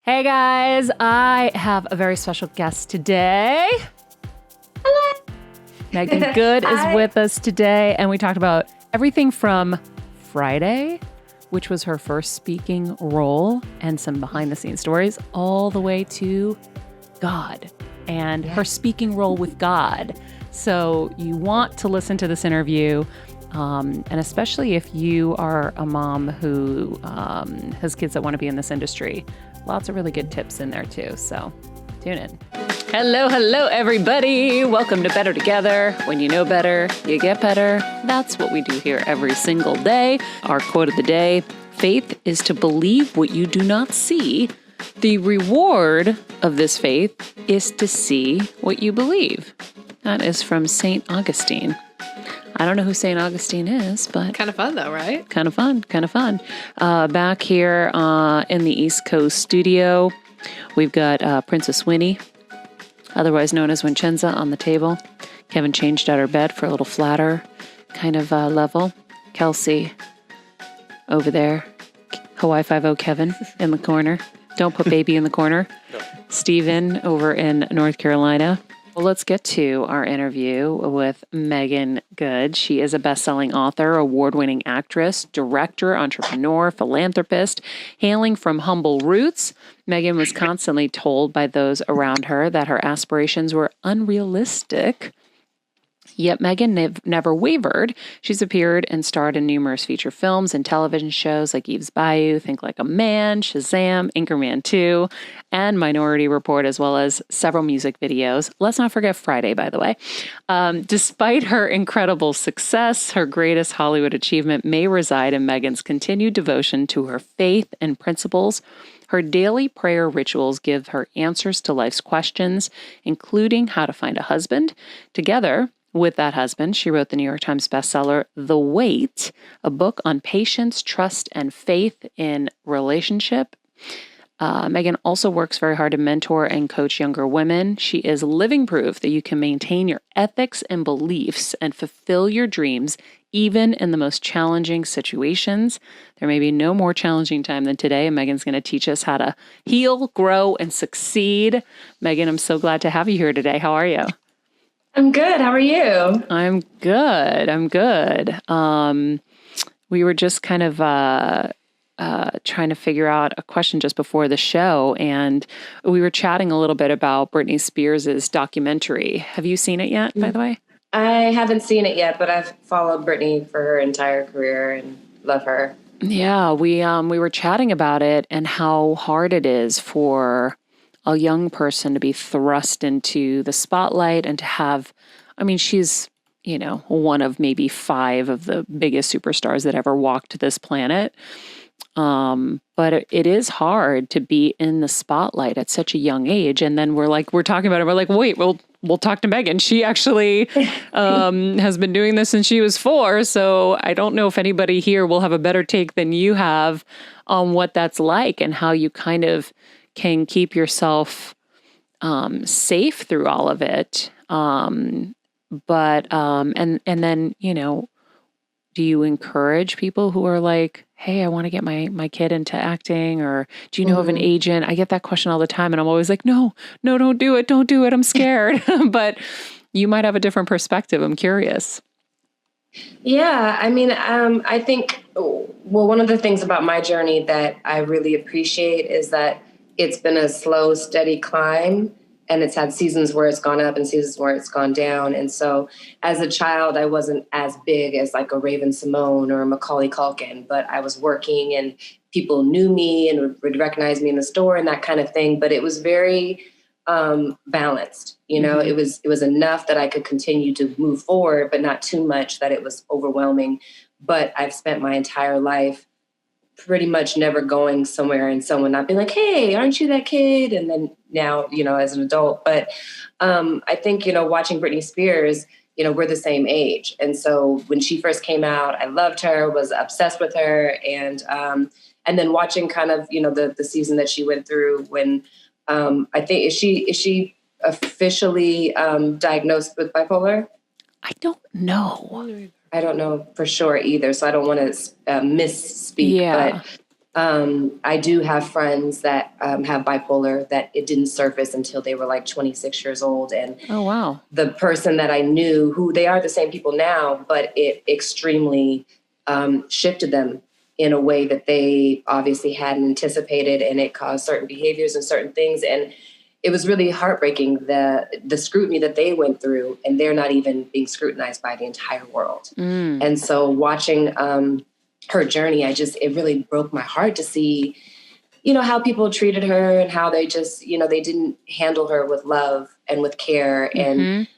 Hey guys, I have a very special guest today. Hello. Meagan Good is with us today, and we talked about everything from Friday, which was her first speaking role, and some behind the scenes stories, all the way to God and her speaking role with God. So you want to listen to this interview, and especially if you are a mom who has kids that want to be in this industry. Lots of really good tips in there too, so tune in. Hello, everybody. Welcome to Better Together. When you know better, you get better. That's what we do here every single day. Our quote of the day, faith is to believe what you do not see. The reward of this faith is to see what you believe. That is from St. Augustine. I don't know who St. Augustine is, but... Kind of fun, though, right? Kind of fun. Back here in the East Coast studio, we've got Princess Winnie, otherwise known as Vincenza, on the table. Kevin changed out her bed for a little flatter kind of level. Kelsey over there. Hawaii 5-0 Kevin in the corner. Don't put baby in the corner. No. Steven over in North Carolina. Well, let's get to our interview with Meagan Good. She is a best-selling author, award-winning actress, director, entrepreneur, philanthropist. Hailing from humble roots, Meagan was constantly told by those around her that her aspirations were unrealistic. Yet Meagan never wavered. She's appeared and starred in numerous feature films and television shows like Eve's Bayou, Think Like a Man, Shazam, Anchorman 2, and Minority Report, as well as several music videos. Let's not forget Friday, by the way. Despite her incredible success, her greatest Hollywood achievement may reside in Meagan's continued devotion to her faith and principles. Her daily prayer rituals give her answers to life's questions, including how to find a husband. Together with that husband, she wrote the New York Times bestseller, The Wait, a book on patience, trust, and faith in relationship. Meagan also works very hard to mentor and coach younger women. She is living proof that you can maintain your ethics and beliefs and fulfill your dreams even in the most challenging situations. There may be no more challenging time than today, and Meagan's going to teach us how to heal, grow, and succeed. Meagan, I'm so glad to have you here today. How are you? I'm good. How are you? I'm good. We were just kind of trying to figure out a question just before the show, and we were chatting a little bit about Brittney Spears' documentary. Have you seen it yet, by the way? I haven't seen it yet, but I've followed Britney for her entire career and love her. Yeah, we were chatting about it and how hard it is for a young person to be thrust into the spotlight and to have, she's, one of maybe 5 of the biggest superstars that ever walked this planet. But it is hard to be in the spotlight at such a young age. And then we're talking about it. We're like, wait, we'll talk to Meagan. She actually has been doing this since she was 4. So I don't know if anybody here will have a better take than you have on what that's like and how you kind of can keep yourself safe through all of it. And then, do you encourage people who are like, hey, I want to get my kid into acting, or do you know of an agent? I get that question all the time, and I'm always like, no, don't do it. I'm scared. But you might have a different perspective. I'm curious. Yeah, I think, one of the things about my journey that I really appreciate is that it's been a slow, steady climb, and it's had seasons where it's gone up and seasons where it's gone down. And so as a child, I wasn't as big as like a Raven Simone or a Macaulay Culkin, but I was working and people knew me and would recognize me in the store and that kind of thing. But it was very balanced. Mm-hmm. It was enough that I could continue to move forward, but not too much that it was overwhelming. But I've spent my entire life pretty much never going somewhere and someone not being like, hey, aren't you that kid? And then now, as an adult. But I think, watching Brittney Spears, we're the same age. And so when she first came out, I loved her, was obsessed with her. And then watching kind of, the season that she went through when I think, is she officially diagnosed with bipolar? I don't know. I don't know for sure either, so I don't want to misspeak. Yeah. I do have friends that have bipolar that it didn't surface until they were like 26 years old. And Oh, wow. the person that I knew, who they are the same people now, but it extremely shifted them in a way that they obviously hadn't anticipated, and it caused certain behaviors and certain things. And it was really heartbreaking, the scrutiny that they went through, and they're not even being scrutinized by the entire world. And so watching her journey, it really broke my heart to see, how people treated her and how they just, they didn't handle her with love and with care, and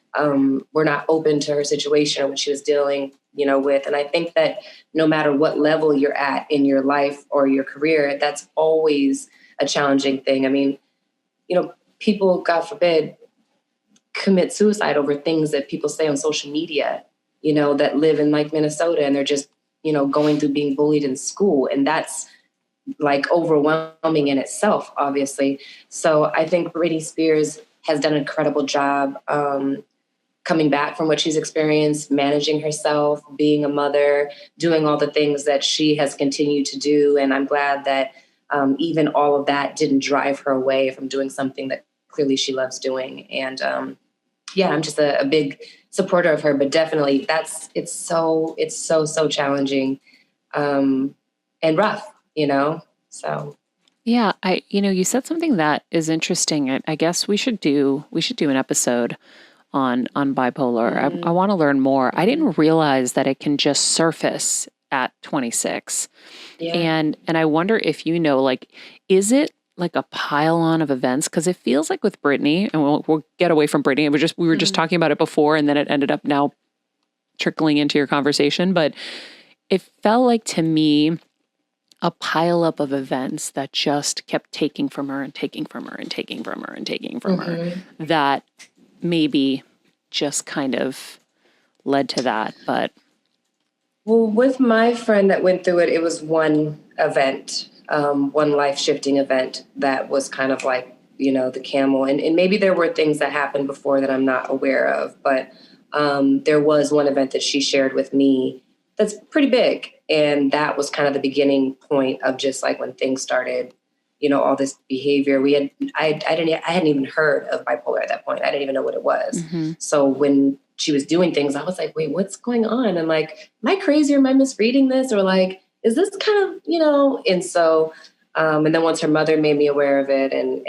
were not open to her situation or what she was dealing, with. And I think that no matter what level you're at in your life or your career, that's always a challenging thing. I mean, people, God forbid, commit suicide over things that people say on social media, that live in like Minnesota, and they're just, going through being bullied in school. And that's like overwhelming in itself, obviously. So I think Brittney Spears has done an incredible job coming back from what she's experienced, managing herself, being a mother, doing all the things that she has continued to do. And I'm glad that even all of that didn't drive her away from doing something that clearly she loves doing. And I'm just a big supporter of her, but definitely it's so challenging and rough, so. Yeah. You said something that is interesting. I guess we should do an episode on bipolar. I want to learn more. I didn't realize that it can just surface at 26. Yeah. And I wonder if is it like a pile on of events? Because it feels like with Britney, and we'll get away from Britney. We were just talking about it before, and then it ended up now trickling into your conversation. But it felt like to me a pile up of events that just kept taking from her and taking from her and taking from her and taking from her, that maybe just kind of led to that. But well, with my friend that went through it, it was one event, one life-shifting event that was kind of like, the camel. And maybe there were things that happened before that I'm not aware of, but there was one event that she shared with me that's pretty big. And that was kind of the beginning point of just like when things started, all this behavior. I hadn't even heard of bipolar at that point. I didn't even know what it was. So when she was doing things, I was like, wait, what's going on? And like, am I crazy or am I misreading this? Or like, is this kind of, and so, and then once her mother made me aware of it, and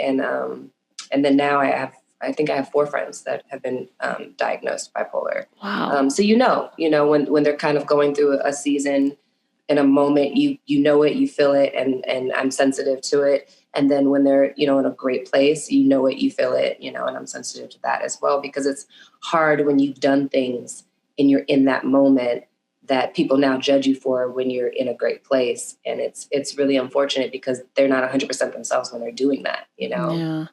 then now I think I have 4 friends that have been diagnosed bipolar. Wow. So, when they're kind of going through a season, in a moment, you it, you feel it, and I'm sensitive to it. And then when they're, in a great place, it, you feel it, and I'm sensitive to that as well, because it's hard when you've done things and you're in that moment that people now judge you for when you're in a great place. And it's really unfortunate because they're not 100% themselves when they're doing that, Yeah.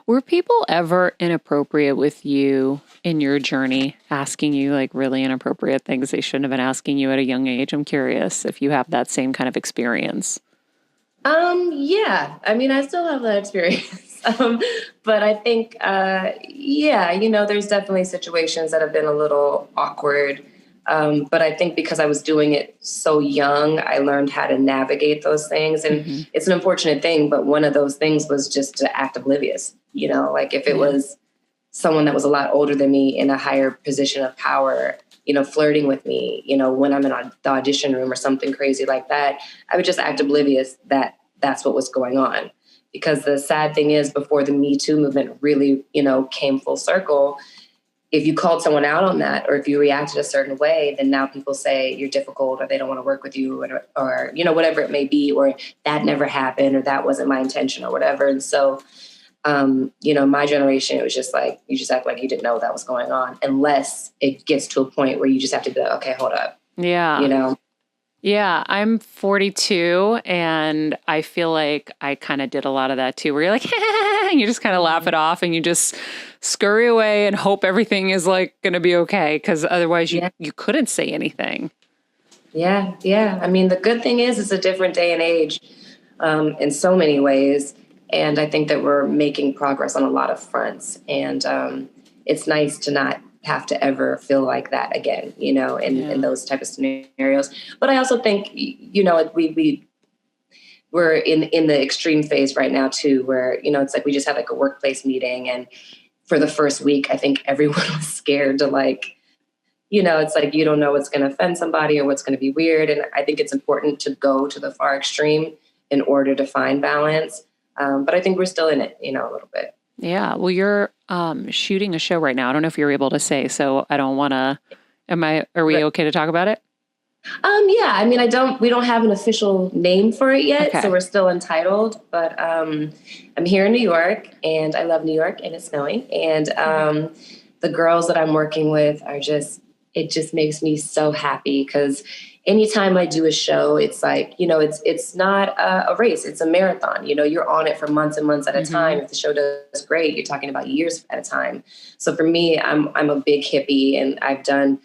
Were people ever inappropriate with you in your journey, asking you like really inappropriate things they shouldn't have been asking you at a young age? I'm curious if you have that same kind of experience. Yeah, I mean, I still have that experience. But I think, there's definitely situations that have been a little awkward. But I think because I was doing it so young, I learned how to navigate those things. And it's an unfortunate thing, but one of those things was just to act oblivious. Like if it was someone that was a lot older than me in a higher position of power, flirting with me, when I'm in the audition room or something crazy like that, I would just act oblivious that that's what was going on. Because the sad thing is, before the Me Too movement really, came full circle, if you called someone out on that, or if you reacted a certain way, then now people say you're difficult, or they don't want to work with you, or whatever it may be, or that never happened, or that wasn't my intention, or whatever. And so, my generation, it was just like, you just act like you didn't know that was going on, unless it gets to a point where you just have to be like, okay, hold up. Yeah. Yeah, I'm 42, and I feel like I kind of did a lot of that too, where you're like, and you just kind of laugh it off, and you just scurry away and hope everything is like going to be okay, because otherwise you couldn't say anything. Yeah. I mean, the good thing is it's a different day and age in so many ways, and I think that we're making progress on a lot of fronts, and it's nice to not have to ever feel like that again, in those type of scenarios. But I also think, we we're in the extreme phase right now too, where, it's like we just had like a workplace meeting, and for the first week, I think everyone was scared to like, it's like you don't know what's going to offend somebody or what's going to be weird. And I think it's important to go to the far extreme in order to find balance. But I think we're still in it, a little bit. Yeah. Well, you're shooting a show right now. I don't know if you're able to say, so I don't want to, are we okay to talk about it? Yeah, I mean, we don't have an official name for it yet, okay. So we're still untitled, but I'm here in New York, and I love New York, and it's snowing, and the girls that I'm working with it just makes me so happy, because anytime I do a show, it's like, it's not a race, it's a marathon. You're on it for months and months at a time. If the show does great, you're talking about years at a time. So for me, I'm a big hippie, and I've done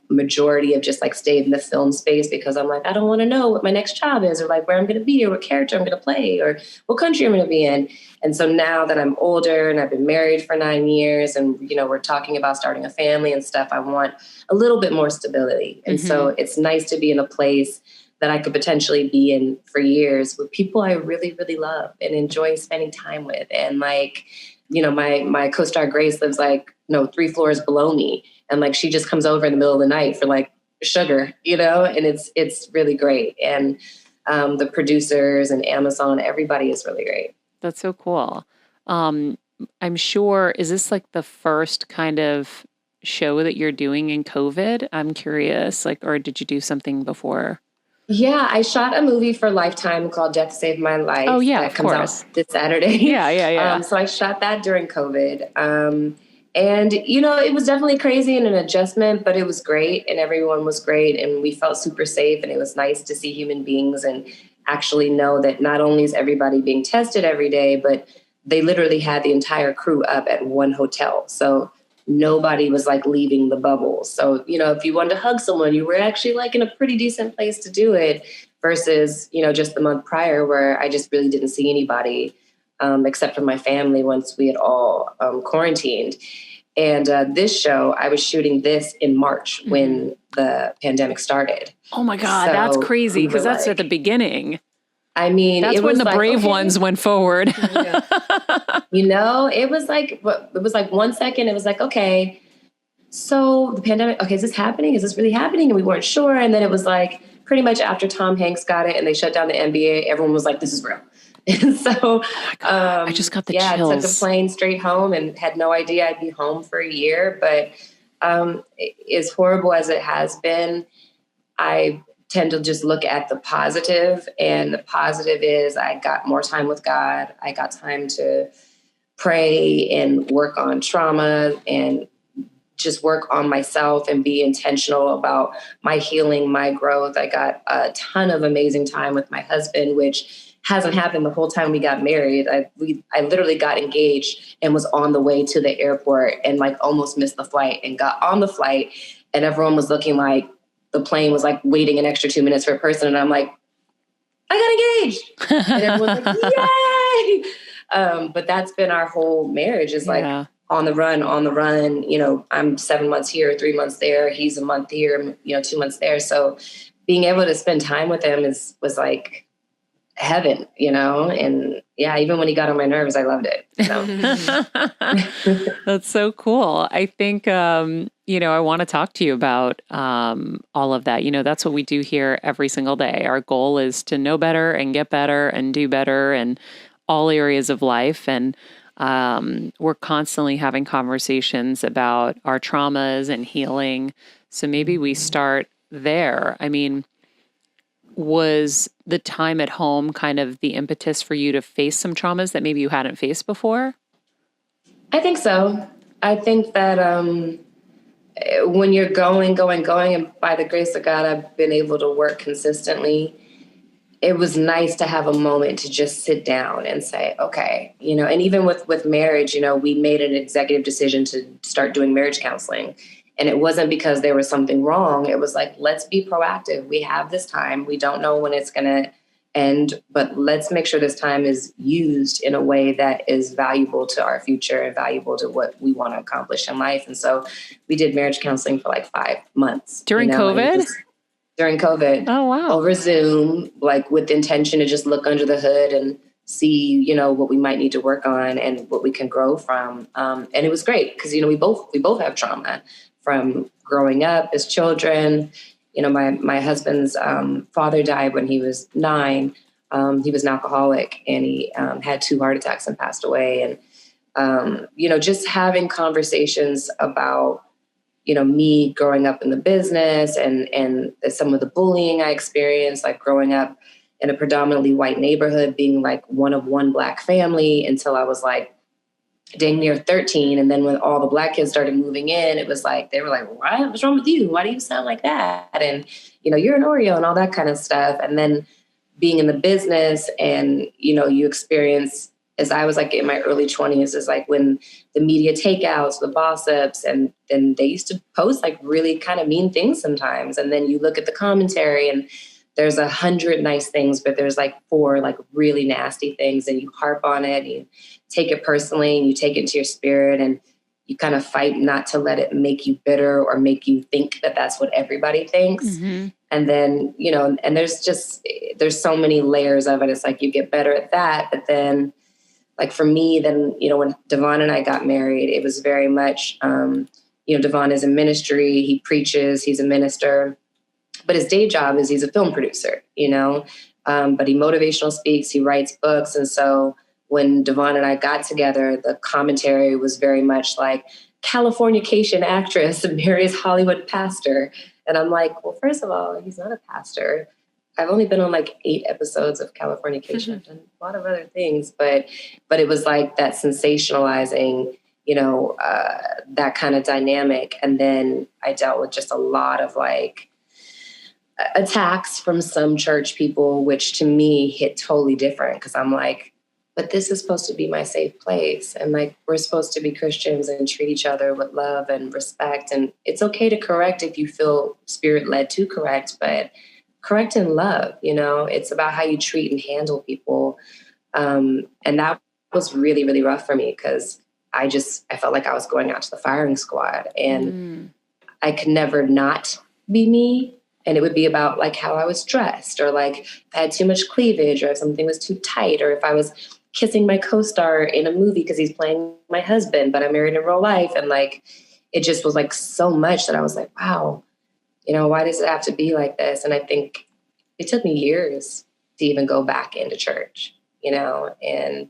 majority of just like stayed in the film space because I'm like, I don't want to know what my next job is, or like where I'm going to be, or what character I'm going to play, or what country I'm going to be in. And so now that I'm older and I've been married for 9 years, and, we're talking about starting a family and stuff, I want a little bit more stability. And so it's nice to be in a place that I could potentially be in for years with people I really, really love and enjoy spending time with. And like, my co-star Grace lives like, 3 floors below me. And like, she just comes over in the middle of the night for like sugar, and it's really great. And the producers and Amazon, everybody is really great. That's so cool. I'm sure, is this like the first kind of show that you're doing in COVID? I'm curious, or did you do something before? Yeah, I shot a movie for Lifetime called Death Saved My Life. Oh yeah, that comes out this Saturday. Yeah. So I shot that during COVID. And, it was definitely crazy and an adjustment, but it was great, and everyone was great, and we felt super safe, and it was nice to see human beings and actually know that not only is everybody being tested every day, but they literally had the entire crew up at one hotel. So nobody was like leaving the bubble. So, if you wanted to hug someone, you were actually like in a pretty decent place to do it versus, just the month prior where I just really didn't see anybody. Except for my family once we had all quarantined. And this show, I was shooting this in March when the pandemic started. Oh my God, that's crazy, because that's at the beginning. I mean, that's when the brave ones went forward. Yeah. It was like 1 second. It was like, okay, so the pandemic, okay, is this happening? Is this really happening? And we weren't sure. And then it was like pretty much after Tom Hanks got it and they shut down the NBA, everyone was like, this is real. And so, I just got the chills. I took a plane straight home and had no idea I'd be home for a year. But as horrible as it has been, I tend to just look at the positive. And the positive is I got more time with God. I got time to pray and work on trauma and just work on myself and be intentional about my healing, my growth. I got a ton of amazing time with my husband, which hasn't happened the whole time we got married. I literally got engaged and was on the way to the airport and like almost missed the flight and got on the flight, and everyone was looking like the plane was like waiting an extra 2 minutes for a person. And I'm like, I got engaged. And everyone's like, yay. But that's been our whole marriage is like on the run. I'm 7 months here, 3 months there. He's a month here, 2 months there. So being able to spend time with him was like heaven, and yeah, even when he got on my nerves, I loved it. So. That's so cool. I think, I want to talk to you about all of that. That's what we do here every single day. Our goal is to know better and get better and do better in all areas of life. And we're constantly having conversations about our traumas and healing. So maybe we start there. I mean, was the time at home kind of the impetus for you to face some traumas that maybe you hadn't faced before? I think so. I think that when you're going, and by the grace of God, I've been able to work consistently. It was nice to have a moment to just sit down and say, okay, and even with marriage, we made an executive decision to start doing marriage counseling. And it wasn't because there was something wrong. It was like, let's be proactive. We have this time. We don't know when it's going to end, but let's make sure this time is used in a way that is valuable to our future and valuable to what we want to accomplish in life. And so we did marriage counseling for like 5 months. During COVID? during COVID. Oh, wow. Over Zoom, like with the intention to just look under the hood and see, what we might need to work on and what we can grow from. And it was great because, we both have trauma from growing up as children. My husband's father died when he was 9. He was an alcoholic, and he had 2 heart attacks and passed away. And, just having conversations about, me growing up in the business and some of the bullying I experienced, like growing up in a predominantly white neighborhood, being like one of one Black family until I was like dang near 13. And then when all the Black kids started moving in, it was like, they were like, what's wrong with you? Why do you sound like that? And, you're an Oreo and all that kind of stuff. And then being in the business and, you experience, as I was like in my early 20s, is like when the media takeouts, the boss-ups, and then they used to post like really kind of mean things sometimes. And then you look at the commentary and there's 100 nice things, but there's like 4 like really nasty things, and you harp on it, and you take it personally, and you take it into your spirit, and you kind of fight not to let it make you bitter or make you think that that's what everybody thinks. Mm-hmm. And then, and there's so many layers of it. It's like you get better at that, but then like for me, then, when Devon and I got married, it was very much, Devon is in ministry, he preaches, he's a minister, but his day job is he's a film producer, but he motivational speaks, he writes books. And so when Devon and I got together, the commentary was very much like Californication actress marries Hollywood pastor. And I'm like, well, first of all, he's not a pastor. I've only been on like 8 episodes of Californication and a lot of other things, but it was like that sensationalizing, that kind of dynamic. And then I dealt with just a lot of like attacks from some church people, which to me hit totally different because I'm like, but this is supposed to be my safe place. And like, we're supposed to be Christians and treat each other with love and respect. And it's okay to correct if you feel spirit led to correct, but correct in love, it's about how you treat and handle people. And that was really, really rough for me because I felt like I was going out to the firing squad and I could never not be me. And it would be about like how I was dressed or like if I had too much cleavage or if something was too tight or if I was kissing my co-star in a movie because he's playing my husband, but I'm married in real life. And like, it just was like so much that I was like, wow, why does it have to be like this? And I think it took me years to even go back into church, and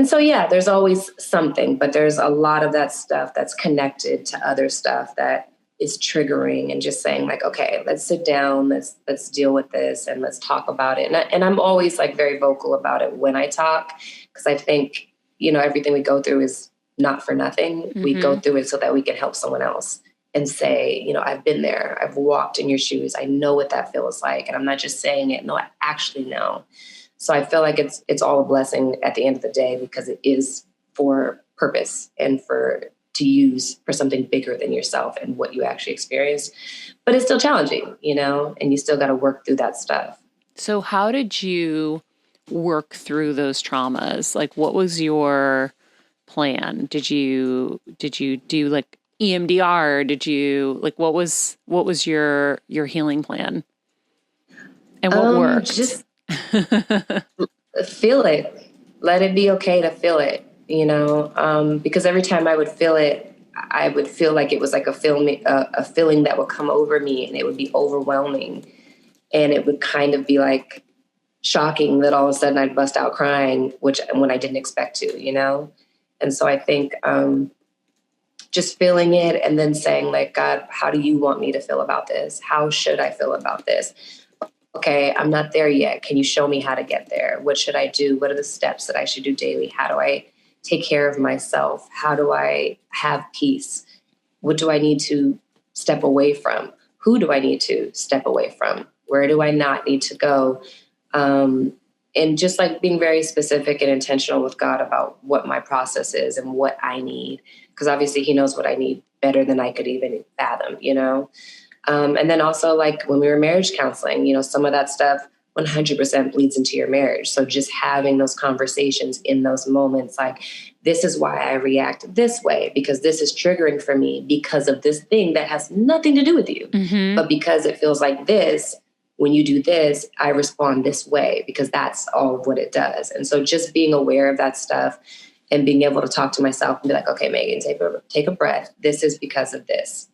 so, yeah, there's always something, but there's a lot of that stuff that's connected to other stuff that is triggering and just saying like, okay, let's sit down, let's deal with this and let's talk about it. And I'm always like very vocal about it when I talk, because I think, everything we go through is not for nothing. Mm-hmm. We go through it so that we can help someone else and say, I've been there, I've walked in your shoes. I know what that feels like. And I'm not just saying it. No, I actually know. So I feel like it's all a blessing at the end of the day because it is for purpose and to use for something bigger than yourself and what you actually experienced. But it's still challenging, and you still got to work through that stuff. So how did you work through those traumas? Like, what was your plan? Did you do like EMDR? Did you like, what was your healing plan? And what worked? Just feel it. Let it be okay to feel it, because every time I would feel it, I would feel like it was like a feeling that would come over me and it would be overwhelming. And it would kind of be like shocking that all of a sudden I'd bust out crying, when I didn't expect to, And so I think just feeling it and then saying like, God, how do you want me to feel about this? How should I feel about this? Okay, I'm not there yet. Can you show me how to get there? What should I do? What are the steps that I should do daily? How do I take care of myself? How do I have peace? What do I need to step away from? Who do I need to step away from? Where do I not need to go? And just like being very specific and intentional with God about what my process is and what I need. Because obviously he knows what I need better than I could even fathom, And then also like when we were marriage counseling, some of that stuff 100% bleeds into your marriage. So just having those conversations in those moments, like, this is why I react this way, because this is triggering for me because of this thing that has nothing to do with you. But because it feels like this, when you do this, I respond this way because that's all of what it does. And so just being aware of that stuff and being able to talk to myself and be like, okay, Meagan, take a breath. This is because of this.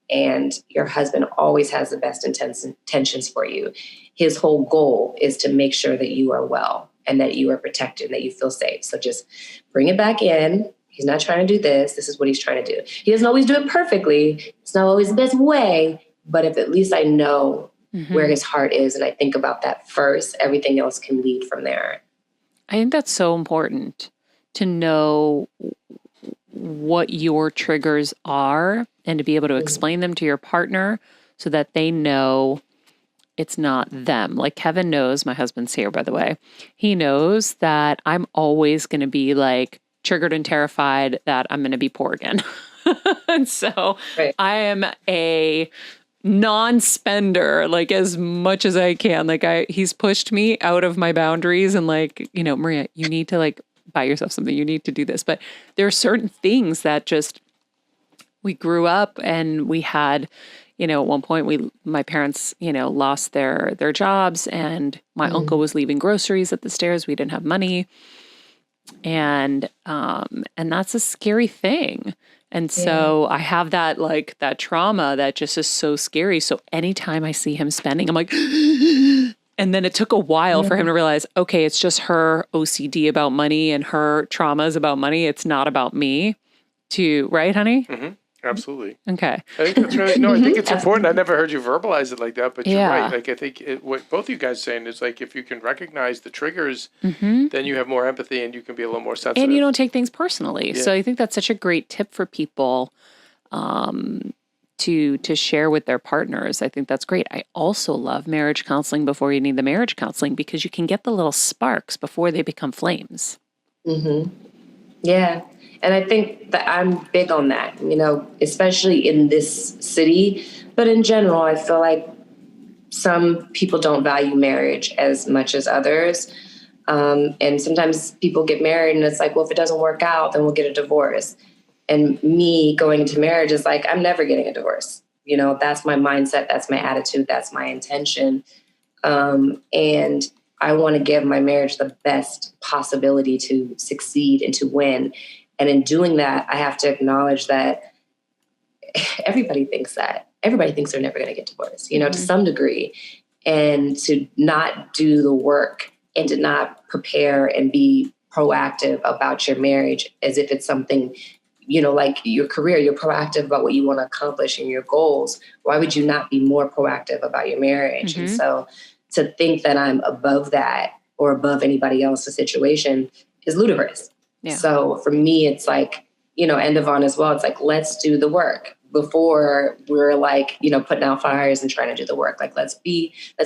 And your husband always has the best intentions for you. His whole goal is to make sure that you are well and that you are protected and that you feel safe. So just bring it back in. He's not trying to do this. This is what he's trying to do. He doesn't always do it perfectly. It's not always the best way. But if at least I know where his heart is and I think about that first, everything else can lead from there. I think that's so important to know what your triggers are and to be able to explain them to your partner so that they know it's not them. Like Kevin knows, my husband's here, by the way. He knows that I'm always going to be like triggered and terrified that I'm going to be poor again. And so I am a non-spender, like as much as I can. Like he's pushed me out of my boundaries and like, Maria, you need to like buy yourself something. You need to do this. But there are certain things that just, we grew up and we had, at one point my parents, lost their jobs and my uncle was leaving groceries at the stairs. We didn't have money. And that's a scary thing. And so I have that like that trauma that just is so scary. So anytime I see him spending, I'm like, and then it took a while for him to realize, okay, it's just her OCD about money and her traumas about money. It's not about me right, honey? Mm-hmm. Absolutely. Okay. I think that's really, I think it's important. I never heard you verbalize it like that, but you're right. Like I think what both you guys saying is like, if you can recognize the triggers, then you have more empathy and you can be a little more sensitive. And you don't take things personally. Yeah. So I think that's such a great tip for people to share with their partners. I think that's great. I also love marriage counseling before you need the marriage counseling because you can get the little sparks before they become flames. Yeah. And I think that I'm big on that, especially in this city. But in general, I feel like some people don't value marriage as much as others. And sometimes people get married and it's like, well, if it doesn't work out, then we'll get a divorce. And me going into marriage is like, I'm never getting a divorce. That's my mindset. That's my attitude. That's my intention. And I want to give my marriage the best possibility to succeed and to win. And in doing that, I have to acknowledge that everybody thinks that. Everybody thinks they're never going to get divorced, to some degree. And to not do the work and to not prepare and be proactive about your marriage as if it's something, like your career, you're proactive about what you want to accomplish and your goals. Why would you not be more proactive about your marriage? And so to think that I'm above that or above anybody else's situation is ludicrous. Yeah. So for me, it's like, and Devon as well. It's like, let's do the work before we're like, putting out fires and trying to do the work. Like, let's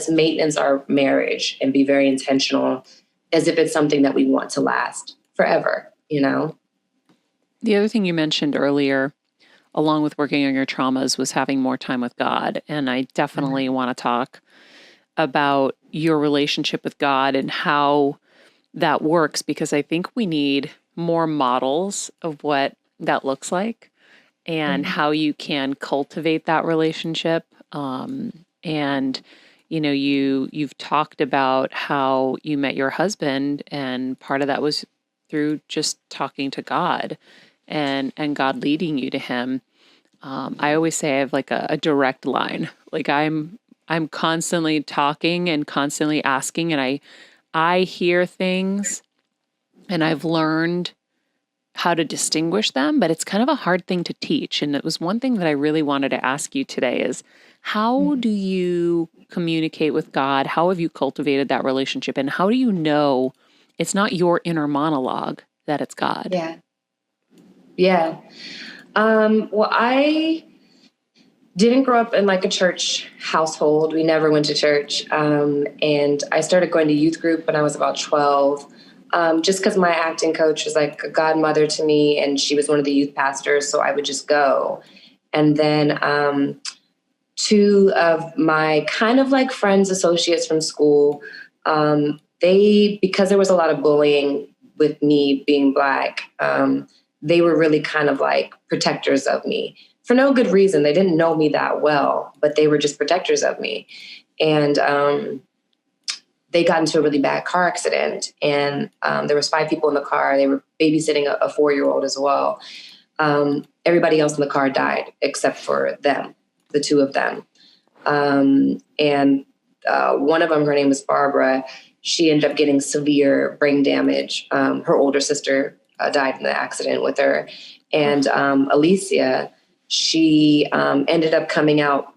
maintenance our marriage and be very intentional as if it's something that we want to last forever, The other thing you mentioned earlier, along with working on your traumas, was having more time with God. And I definitely want to talk about your relationship with God and how that works, because I think we need more models of what that looks like and how you can cultivate that relationship. And, you've talked about how you met your husband, and part of that was through just talking to God and God leading you to him. I always say I have like a direct line. Like I'm constantly talking and constantly asking, and I hear things and I've learned how to distinguish them, but it's kind of a hard thing to teach. And it was one thing that I really wanted to ask you today is, how do you communicate with God? How have you cultivated that relationship? And how do you know it's not your inner monologue, that it's God? Yeah. Well, I didn't grow up in like a church household. We never went to church. And I started going to youth group when I was about 12. Just because my acting coach was like a godmother to me, and she was one of the youth pastors, so I would just go. And then two of my kind of like friends, associates from school, because there was a lot of bullying with me being Black, they were really kind of like protectors of me for no good reason. They didn't know me that well, but they were just protectors of me. And they got into a really bad car accident, and there was 5 people in the car. They were babysitting a 4-year-old as well. Everybody else in the car died except for them, the 2 of them. And one of them, her name was Barbara. She ended up getting severe brain damage. Her older sister died in the accident with her. And Alicia, she ended up coming out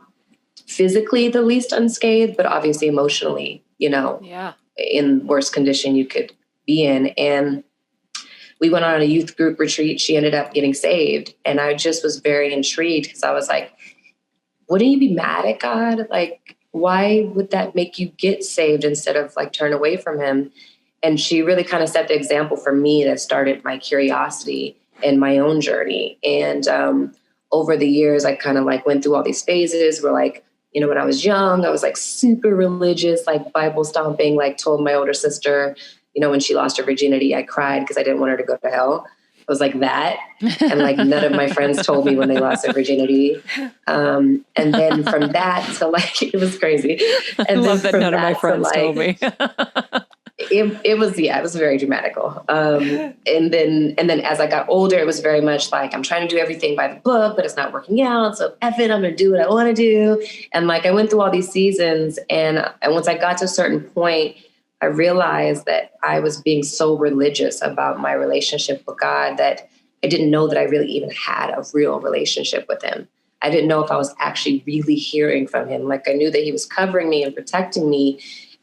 physically the least unscathed, but obviously emotionally, in worst condition you could be in. And we went on a youth group retreat. She ended up getting saved. And I just was very intrigued because I was like, wouldn't you be mad at God? Like, why would that make you get saved instead of like turn away from him? And she really kind of set the example for me that started my curiosity in my own journey. And over the years, I kind of like went through all these phases where like, when I was young, I was like super religious, like Bible stomping, like told my older sister, when she lost her virginity, I cried because I didn't want her to go to hell. I was like that. And like none of my friends told me when they lost their virginity. And then from that to like, it was crazy. And I love that none of my friends told me. It was very dramatical. And then as I got older, it was very much like, I'm trying to do everything by the book, but it's not working out. So F it, I'm going to do what I want to do. And like, I went through all these seasons. And once I got to a certain point, I realized that I was being so religious about my relationship with God that I didn't know that I really even had a real relationship with him. I didn't know if I was actually really hearing from him. Like I knew that he was covering me and protecting me,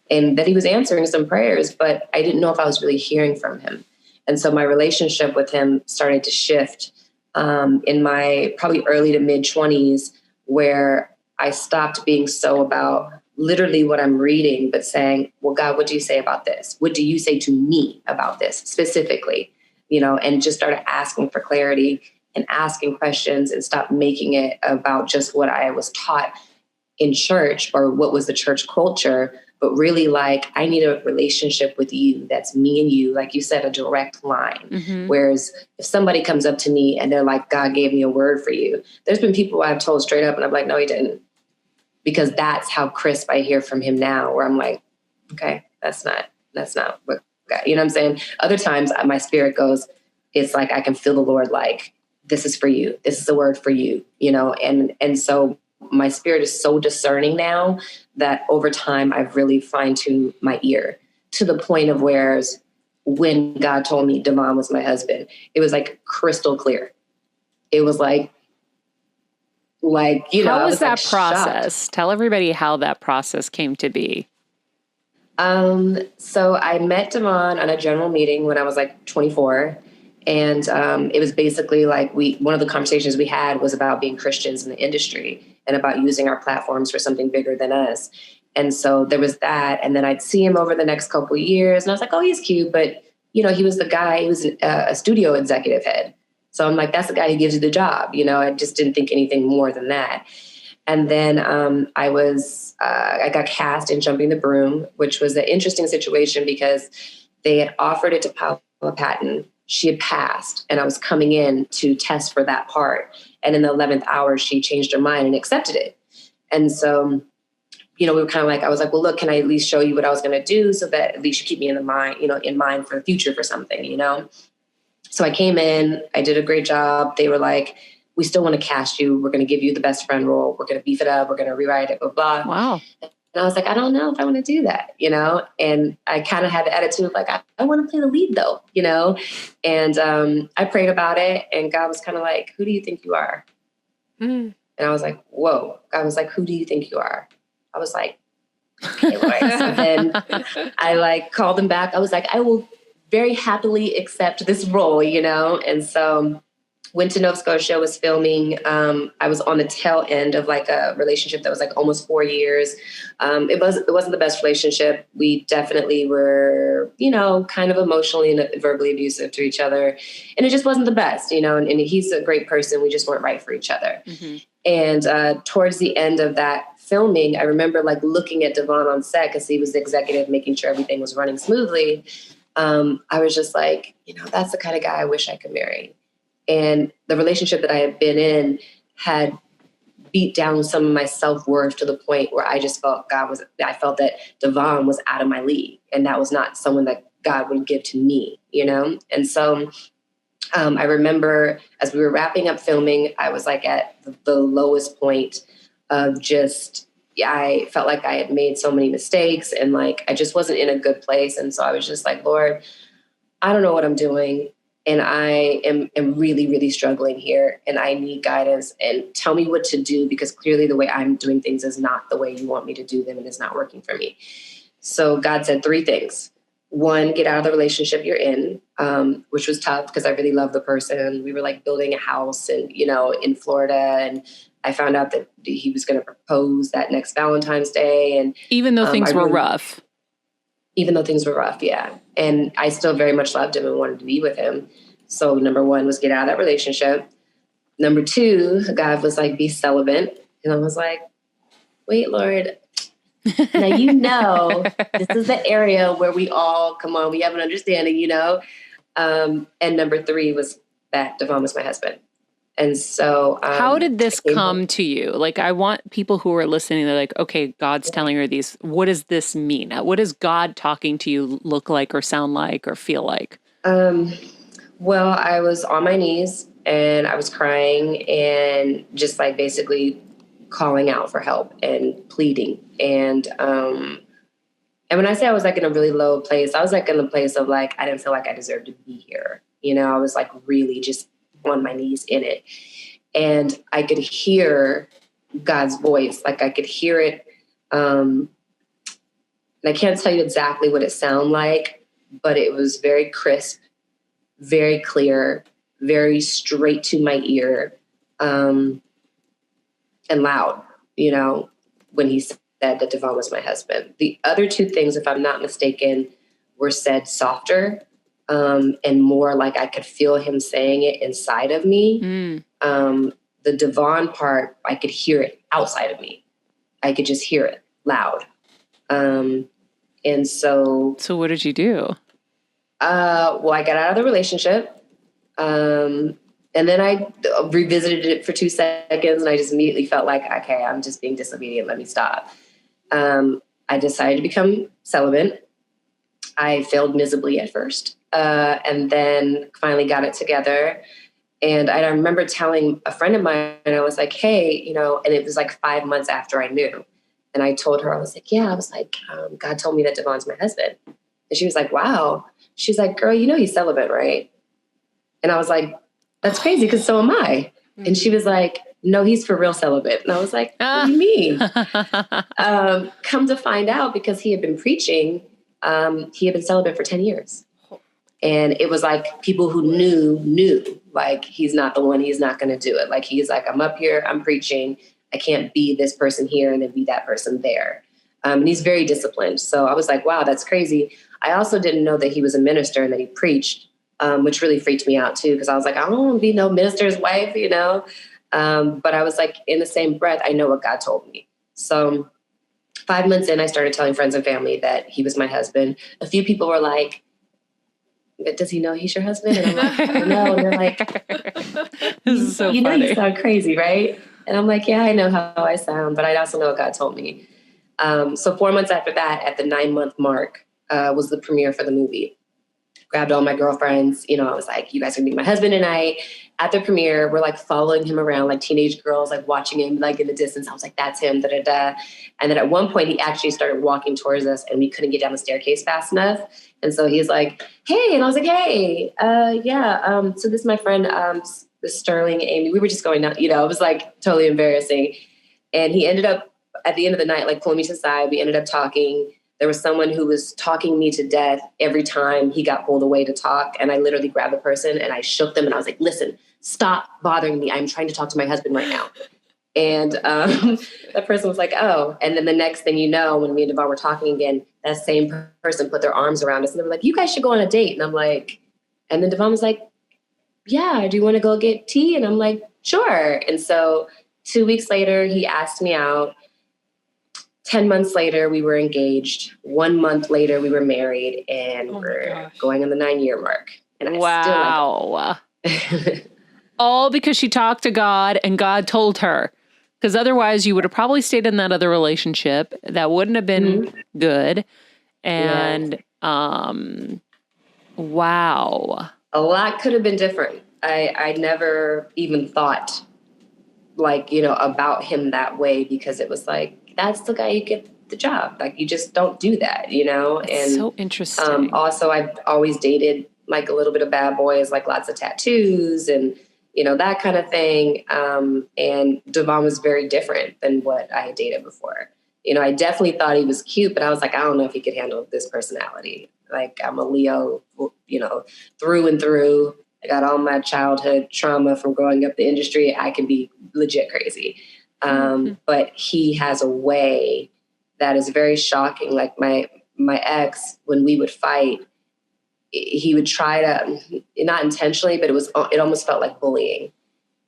and that he was answering some prayers, but I didn't know if I was really hearing from him. And so my relationship with him started to shift in my probably early to mid 20s, where I stopped being so about literally what I'm reading, but saying, well, God, what do you say about this? What do you say to me about this specifically? And just started asking for clarity and asking questions and stopped making it about just what I was taught in church or what was the church culture, but really like, I need a relationship with you. That's me and you, like you said, a direct line. Mm-hmm. Whereas if somebody comes up to me and they're like, God gave me a word for you. There's been people I've told straight up and I'm like, no, he didn't. Because that's how crisp I hear from him now, where I'm like, okay, that's not what God, you know what I'm saying? Other times my spirit goes, it's like, I can feel the Lord like, this is for you. This is a word for you, and so my spirit is so discerning now that over time I've really fine-tuned my ear to the point of whereas when God told me Devon was my husband, it was like crystal clear. It was like, how was that like process? Shocked. Tell everybody how that process came to be. So I met Devon on a general meeting when I was like 24. And it was basically like one of the conversations we had was about being Christians in the industry and about using our platforms for something bigger than us. And so there was that. And then I'd see him over the next couple of years. And I was like, oh, he's cute. But, he was the guy, he was a studio executive head. So I'm like, that's the guy who gives you the job. I just didn't think anything more than that. And then I got cast in Jumping the Broom, which was an interesting situation because they had offered it to Paula Patton. She had passed, and I was coming in to test for that part. And in the 11th hour, she changed her mind and accepted it. And so, we were kind of like, I was like, well, look, can I at least show you what I was going to do so that at least you keep me in mind for the future for something, So I came in, I did a great job. They were like, we still want to cast you. We're going to give you the best friend role. We're going to beef it up. We're going to rewrite it, blah, blah. Wow. And I was like, I don't know if I want to do that, and I kind of had the attitude of like, I want to play the lead though, and I prayed about it, and God was kind of like, who do you think you are? Mm. And I was like, whoa. God was like, who do you think you are? I was like, okay, Lord. So then I like called him back. I was like, I will very happily accept this role, and so went to Nova Scotia, was filming. I was on the tail end of like a relationship that was like almost 4 years. It wasn't the best relationship. We definitely were, kind of emotionally and verbally abusive to each other. And it just wasn't the best, and he's a great person. We just weren't right for each other. Mm-hmm. And towards the end of that filming, I remember like looking at Devon on set because he was the executive, making sure everything was running smoothly. I was just like, that's the kind of guy I wish I could marry. And the relationship that I had been in had beat down some of my self-worth to the point where I just felt I felt that Devon was out of my league, and that was not someone that God would give to me, And so I remember as we were wrapping up filming, I was like at the lowest point of just, I felt like I had made so many mistakes and like, I just wasn't in a good place. And so I was just like, Lord, I don't know what I'm doing. And I am really, really struggling here. And I need guidance and tell me what to do, because clearly the way I'm doing things is not the way you want me to do them and it's not working for me. So God said 3 things. 1, get out of the relationship you're in, which was tough because I really love the person. We were like building a house and, in Florida. And I found out that he was going to propose that next Valentine's Day. And even though things were rough. Even though things were rough, yeah. And I still very much loved him and wanted to be with him. So number 1 was get out of that relationship. Number 2, God was like, be celibate. And I was like, wait, Lord, now this is the area where we have an understanding, And number 3 was that Devon was my husband. And so how did this come to you? Like, I want people who are listening, they're like, okay, God's telling her these. What does this mean? What does God talking to you look like or sound like or feel like? Well, I was on my knees and I was crying and just like basically calling out for help and pleading. And when I say I was like in a really low place, I was like in the place of like, I didn't feel like I deserved to be here. I was like really just on my knees in it. And I could hear God's voice. Like I could hear it. And I can't tell you exactly what it sounded like, but it was very crisp, very clear, very straight to my ear, and loud, when he said that Devon was my husband. The other 2 things, if I'm not mistaken, were said softer, and more like I could feel him saying it inside of me. The Devon part, I could hear it outside of me. I could just hear it loud. And so what did you do? Well, I got out of the relationship. And then I revisited it for 2 seconds and I just immediately felt like, okay, I'm just being disobedient. Let me stop. I decided to become celibate. I failed miserably at first. And then finally got it together. And I remember telling a friend of mine, and I was like, hey, and it was like 5 months after I knew. And I told her, I was like, God told me that Devon's my husband. And she was like, wow. She's like, girl, he's celibate, right? And I was like, that's crazy because so am I. And she was like, no, he's for real celibate. And I was like, what do you mean? Come to find out, because he had been preaching, he had been celibate for 10 years. And it was like people who knew, like, he's not the one, he's not going to do it. Like, he's like, I'm up here, I'm preaching. I can't be this person here and then be that person there. And he's very disciplined. So I was like, wow, that's crazy. I also didn't know that he was a minister and that he preached, which really freaked me out too. Because I was like, I don't want to be no minister's wife, But I was like, in the same breath, I know what God told me. So 5 months in, I started telling friends and family that he was my husband. A few people were like, does he know he's your husband? And I'm like, I don't know. And they're like, this is so funny. You sound crazy, right? And I'm like, yeah, I know how I sound, but I also know what God told me. So 4 months after that, at the 9-month mark, was the premiere for the movie. Grabbed all my girlfriends. I was like, you guys are going to be my husband tonight. At the premiere, we're like following him around like teenage girls, like watching him like in the distance. I was like, that's him, da da da. And then at one point, he actually started walking towards us and we couldn't get down the staircase fast enough. And so he's like, hey. And I was like, hey, so this is my friend, this Sterling, Amy. We were just going down, it was like totally embarrassing. And he ended up at the end of the night, like pulling me to the side. We ended up talking. There was someone who was talking me to death every time he got pulled away to talk. And I literally grabbed the person and I shook them and I was like, listen, stop bothering me. I'm trying to talk to my husband right now. And that person was like, oh. And then the next thing you know, when me and Devon were talking again, that same person put their arms around us and they were like, you guys should go on a date. And I'm like, and then Devon was like, yeah, do you want to go get tea? And I'm like, sure. And so 2 weeks later, he asked me out. 10 months later, we were engaged. 1 month later, we were married, and we're going on the 9-year mark. And I still all because she talked to God and God told her. Because otherwise you would have probably stayed in that other relationship. That wouldn't have been good. And, wow. A lot could have been different. I never even thought, like, you know, about him that way, because it was like, that's the guy you get the job. Like, you just don't do that, you know? That's so interesting. Also, I've always dated like a little bit of bad boys, like lots of tattoos and, you know, that kind of thing. And Devon was very different than what I had dated before. You know, I definitely thought he was cute, but I was like, I don't know if he could handle this personality. Like, I'm a Leo, you know, through and through. I got all my childhood trauma from growing up the industry. I can be legit crazy. But he has a way that is very shocking. Like my ex, when we would fight, he would try to, not intentionally, but it almost felt like bullying.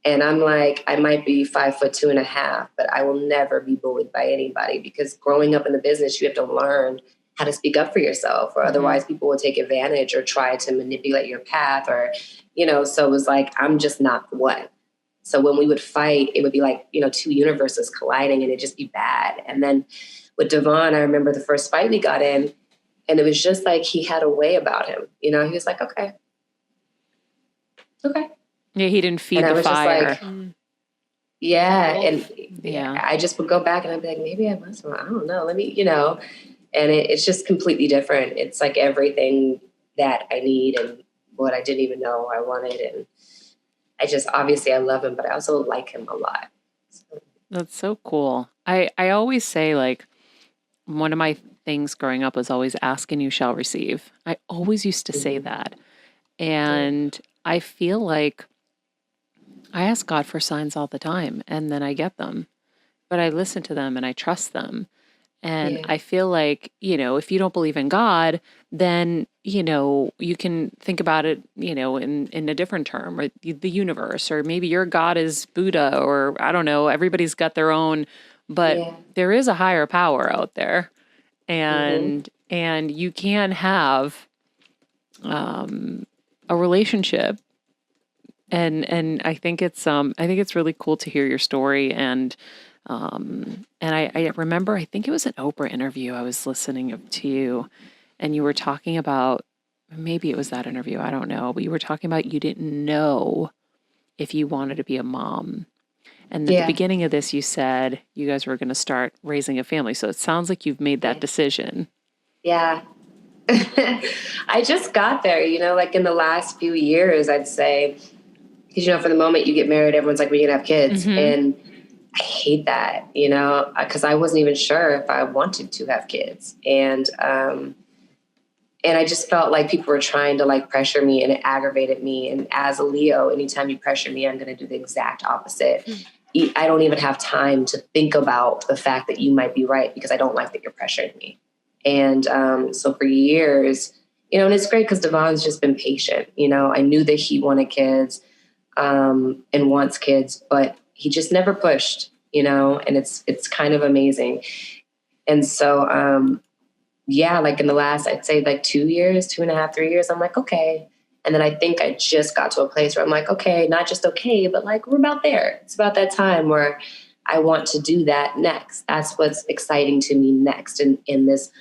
And I'm like, I might be 5'2.5", but I will never be bullied by anybody, because growing up in the business, you have to learn how to speak up for yourself, or otherwise people will take advantage or try to manipulate your path, or, you know, so it was like, I'm just not the one. So when we would fight, it would be like, you know, two universes colliding, and it'd just be bad. And then with Devon, I remember the first fight we got in, and it was just like, he had a way about him. You know, he was like, okay. Yeah, he didn't feed the fire. Just like, and I just would go back and I'd be like, maybe I must, I don't know. Let me, you know, and it's just completely different. It's like everything that I need and what I didn't even know I wanted. And I just, obviously I love him, but I also like him a lot. So. That's so cool. I always say, like, one of my things growing up was always ask and you shall receive. I always used to say that. And I feel like I ask God for signs all the time, and then I get them, but I listen to them and I trust them. And I feel like, you know, if you don't believe in God, then, you know, you can think about it, you know, in a different term, or the universe, or maybe your God is Buddha, or I don't know, everybody's got their own, but there is a higher power out there, and you can have a relationship. And I think it's really cool to hear your story. And I remember, I think it was an Oprah interview I was listening to you, and you were talking about, maybe it was that interview, I don't know, but you were talking about you didn't know if you wanted to be a mom. And at the beginning of this, you said you guys were going to start raising a family. So it sounds like you've made that decision. Yeah. I just got there, you know, like in the last few years, I'd say, because, you know, for the moment you get married, everyone's like, we're going to have kids. And I hate that, you know, because I wasn't even sure if I wanted to have kids. And I just felt like people were trying to like pressure me, and it aggravated me. And as a Leo, anytime you pressure me, I'm going to do the exact opposite. I don't even have time to think about the fact that you might be right, because I don't like that you're pressuring me. And so for years, you know, and it's great because Devon's just been patient. You know, I knew that he wanted kids and wants kids, but he just never pushed, you know, and it's kind of amazing. And so, like in the last, I'd say like 2 years, 2.5, 3 years, I'm like, okay. And then I think I just got to a place where I'm like, okay, not just okay, but like we're about there. It's about that time where I want to do that next. That's what's exciting to me next in this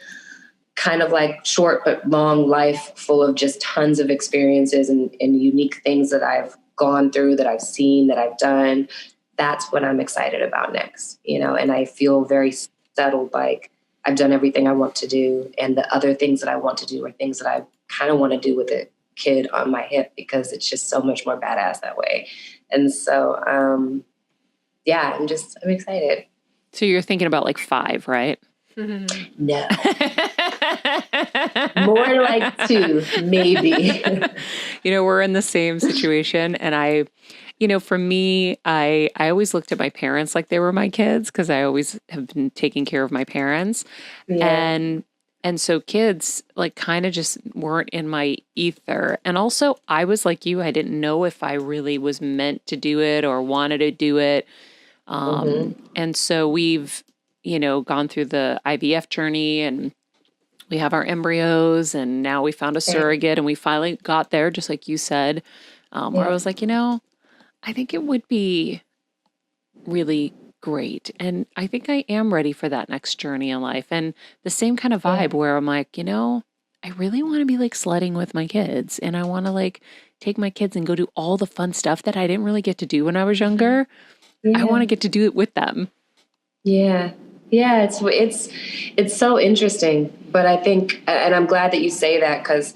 kind of like short but long life full of just tons of experiences and unique things that I've gone through, that I've seen, that I've done. That's what I'm excited about next, you know, and I feel very settled, like I've done everything I want to do. And the other things that I want to do are things that I kind of want to do with a kid on my hip, because it's just so much more badass that way. And so, I'm excited. So you're thinking about like 5, right? No. More like 2, maybe. You know, we're in the same situation. And for me, I always looked at my parents like they were my kids, because I always have been taking care of my parents. Yeah. And so kids like kind of just weren't in my ether. And also I was like you, I didn't know if I really was meant to do it or wanted to do it. And so we've, gone through the IVF journey and we have our embryos and now we found a surrogate and we finally got there, just like you said, where I was like, I think it would be really great. And I think I am ready for that next journey in life. And the same kind of vibe where I'm like, I really want to be like sledding with my kids and I want to like take my kids and go do all the fun stuff that I didn't really get to do when I was younger. I want to get to do it with them. Yeah. Yeah. It's so interesting, but I think, and I'm glad that you say that because,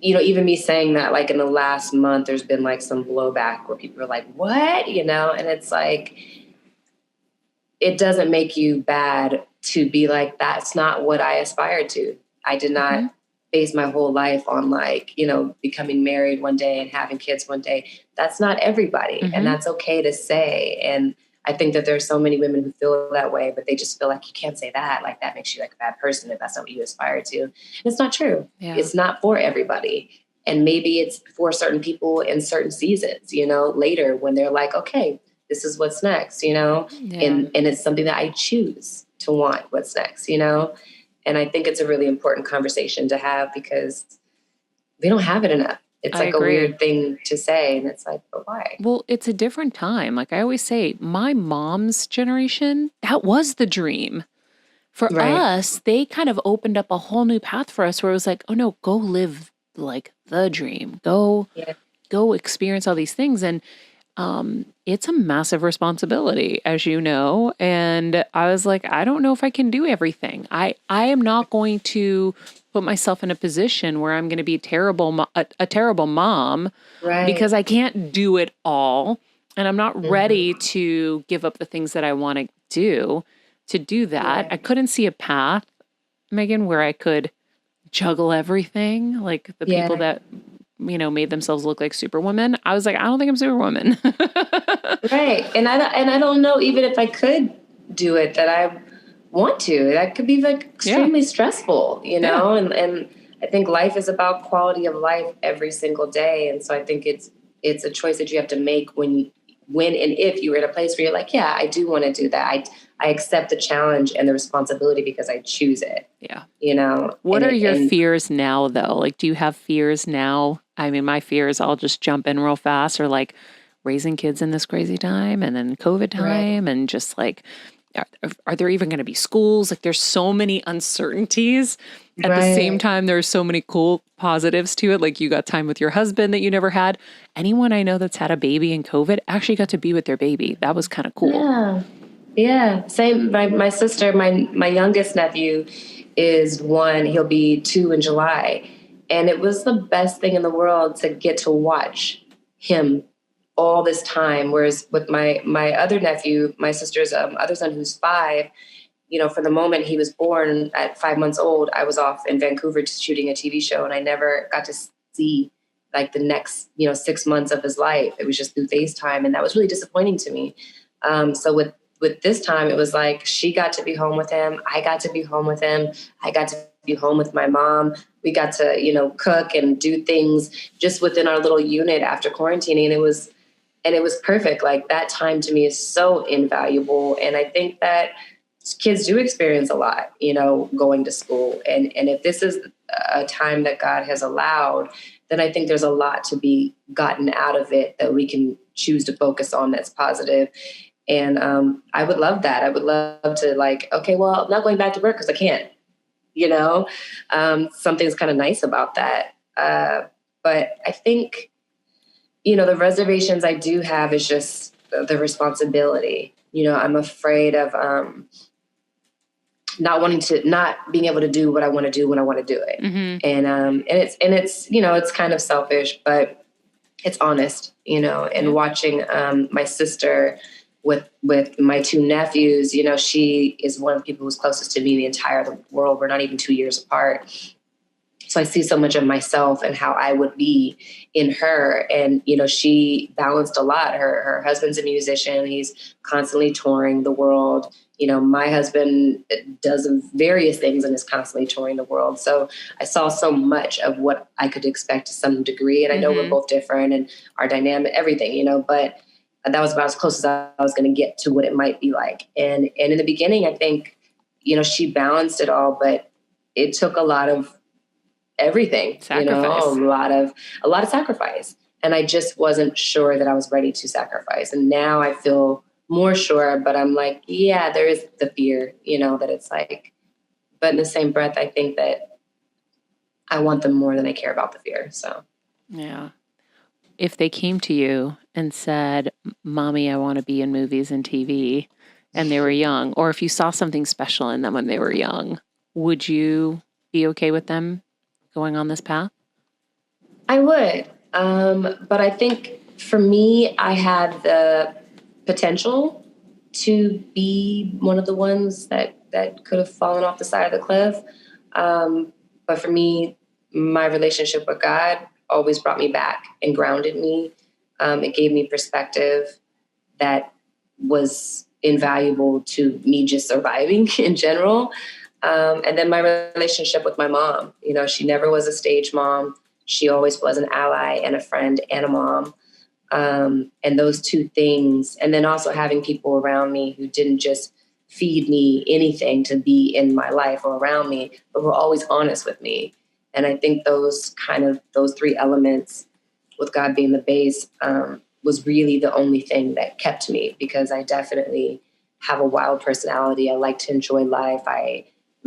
even me saying that, like in the last month, there's been like some blowback where people are like, what, and it's like, it doesn't make you bad to be like, that's not what I aspired to. I did not base my whole life on like, becoming married one day and having kids one day. That's not everybody. And that's okay to say. And I think that there's so many women who feel that way, but they just feel like you can't say that. Like that makes you like a bad person if that's not what you aspire to. And it's not true. Yeah. It's not for everybody. And maybe it's for certain people in certain seasons, later when they're like, okay, this is what's next, and it's something that I choose to want what's next, and I think it's a really important conversation to have because we don't have it enough. It's like a weird thing to say. And it's like, but why? Well, it's a different time. Like I always say, my mom's generation, that was the dream. For us, they kind of opened up a whole new path for us where it was like, oh no, go live like the dream. Go experience all these things. And it's a massive responsibility, as you know. And I was like, I don't know if I can do everything. I am not going to put myself in a position where I'm going to be a terrible mom because I can't do it all. And I'm not ready to give up the things that I want to do that. I couldn't see a path, Meagan, where I could juggle everything. Like the people that made themselves look like Superwoman. I was like, I don't think I'm Superwoman. Right. And I don't know even if I could do it that I want to. That could be like extremely stressful, know? And I think life is about quality of life every single day. And so I think it's a choice that you have to make when and if you're in a place where you're like, yeah, I do want to do that. I accept the challenge and the responsibility because I choose it. Yeah. What are your fears now though? Like, do you have fears now? I mean, my fears, I'll just jump in real fast, or like raising kids in this crazy time and then COVID time and just like, are there even going to be schools? Like there's so many uncertainties. At the same time, there's so many cool positives to it. Like you got time with your husband that you never had. Anyone I know that's had a baby in COVID actually got to be with their baby. That was kind of cool. Yeah. Yeah. Same. My sister, my youngest nephew is 1. He'll be 2 in July. And it was the best thing in the world to get to watch him all this time. Whereas with my other nephew, my sister's other son, who's 5, for the moment he was born at 5 months old, I was off in Vancouver shooting a TV show, and I never got to see like the next, 6 months of his life. It was just through FaceTime, and that was really disappointing to me. So with this time, it was like she got to be home with him. I got to be home with him. I got to be home with my mom. We got to, cook and do things just within our little unit after quarantining. And it was perfect. Like that time to me is so invaluable. And I think that kids do experience a lot, going to school. And if this is a time that God has allowed, then I think there's a lot to be gotten out of it that we can choose to focus on that's positive. And I would love that. I would love to like, okay, well, I'm not going back to work because I can't, something's kind of nice about that. But I think, the reservations I do have is just the responsibility. I'm afraid of not being able to do what I want to do when I want to do it. And it's it's kind of selfish, but it's honest, and watching my sister with my 2 nephews, she is one of the people who's closest to me in the entire world. We're not even 2 years apart. So I see so much of myself and how I would be in her. And, she balanced a lot. Her husband's a musician. He's constantly touring the world. My husband does various things and is constantly touring the world. So I saw so much of what I could expect to some degree. And I know we're both different and our dynamic, everything, but that was about as close as I was going to get to what it might be like. And in the beginning, I think she balanced it all, but it took a lot of everything, sacrifice. A lot of sacrifice. And I just wasn't sure that I was ready to sacrifice. And now I feel more sure, but I'm like, yeah, there is the fear, that it's like, but in the same breath, I think that I want them more than I care about the fear. So, yeah. If they came to you and said, Mommy, I want to be in movies and TV, and they were young, or if you saw something special in them when they were young, would you be okay with them going on this path? I would. But I think for me, I had the potential to be one of the ones that could have fallen off the side of the cliff. But for me, my relationship with God always brought me back and grounded me. It gave me perspective that was invaluable to me just surviving in general. And then my relationship with my mom, she never was a stage mom. She always was an ally and a friend and a mom. And those two things, and then also having people around me who didn't just feed me anything to be in my life or around me, but were always honest with me. And I think those three elements, with God being the base, was really the only thing that kept me, because I definitely have a wild personality. I like to enjoy life. I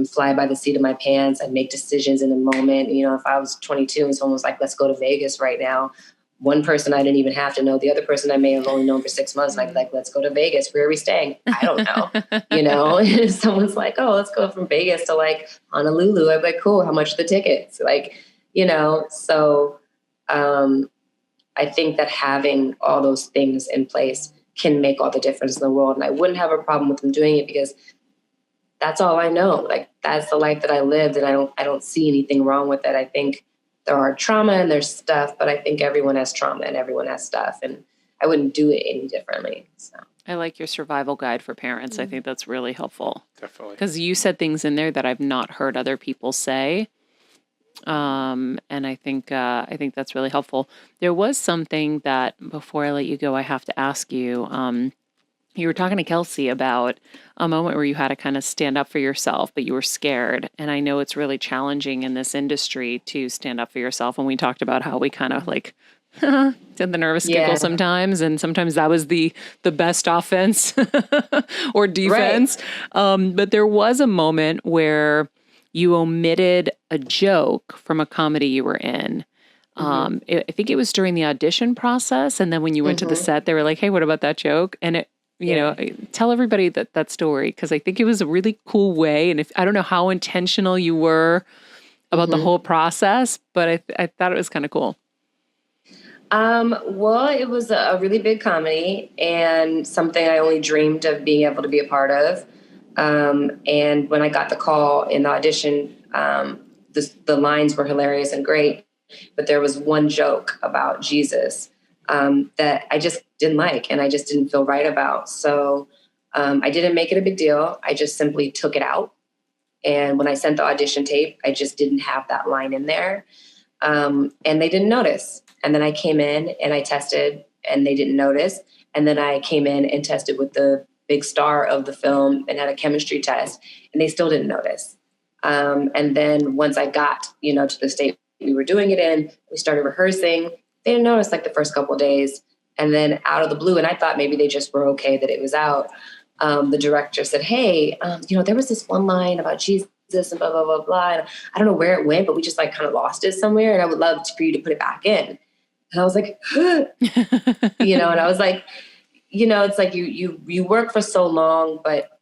fly by the seat of my pants. I make decisions in a moment. If I was 22 and someone was like, let's go to Vegas right now, one person I didn't even have to know, the other person I may have only known for 6 months, and I'd be like, let's go to Vegas. Where are we staying? I don't know. And if someone's like, oh, let's go from Vegas to like Honolulu, I'd be like, cool, how much are the tickets? So I think that having all those things in place can make all the difference in the world. And I wouldn't have a problem with them doing it, because that's all I know. Like, that's the life that I lived, and I don't see anything wrong with it. I think there are trauma and there's stuff, but I think everyone has trauma and everyone has stuff, and I wouldn't do it any differently. So I like your survival guide for parents. I think that's really helpful. Definitely. Because you said things in there that I've not heard other people say. And I think that's really helpful. There was something that, before I let you go, I have to ask you. You were talking to Kelsey about a moment where you had to kind of stand up for yourself, but you were scared. And I know it's really challenging in this industry to stand up for yourself. And we talked about how we kind of like did the nervous giggle sometimes. And sometimes that was the best offense or defense. Right. But there was a moment where you omitted a joke from a comedy you were in. I think it was during the audition process. And then when you went to the set, they were like, hey, what about that joke? And tell everybody that story, because I think it was a really cool way. And I don't know how intentional you were about the whole process, but I thought it was kind of cool. Well, it was a really big comedy and something I only dreamed of being able to be a part of. And when I got the call in the audition, the lines were hilarious and great, but there was one joke about Jesus that I just didn't like, and I just didn't feel right about. So I didn't make it a big deal. I just simply took it out. And when I sent the audition tape, I just didn't have that line in there. And they didn't notice. And then I came in and I tested, and they didn't notice. And then I came in and tested with the big star of the film and had a chemistry test, and they still didn't notice. And then once I got, to the state we were doing it in, we started rehearsing. They didn't notice like the first couple of days. And then out of the blue, and I thought maybe they just were okay that it was out. The director said, hey, there was this one line about Jesus and blah, blah, blah, blah. And I don't know where it went, but we just like kind of lost it somewhere. And I would love for you to put it back in. And I was like, and I was like, it's like you work for so long, but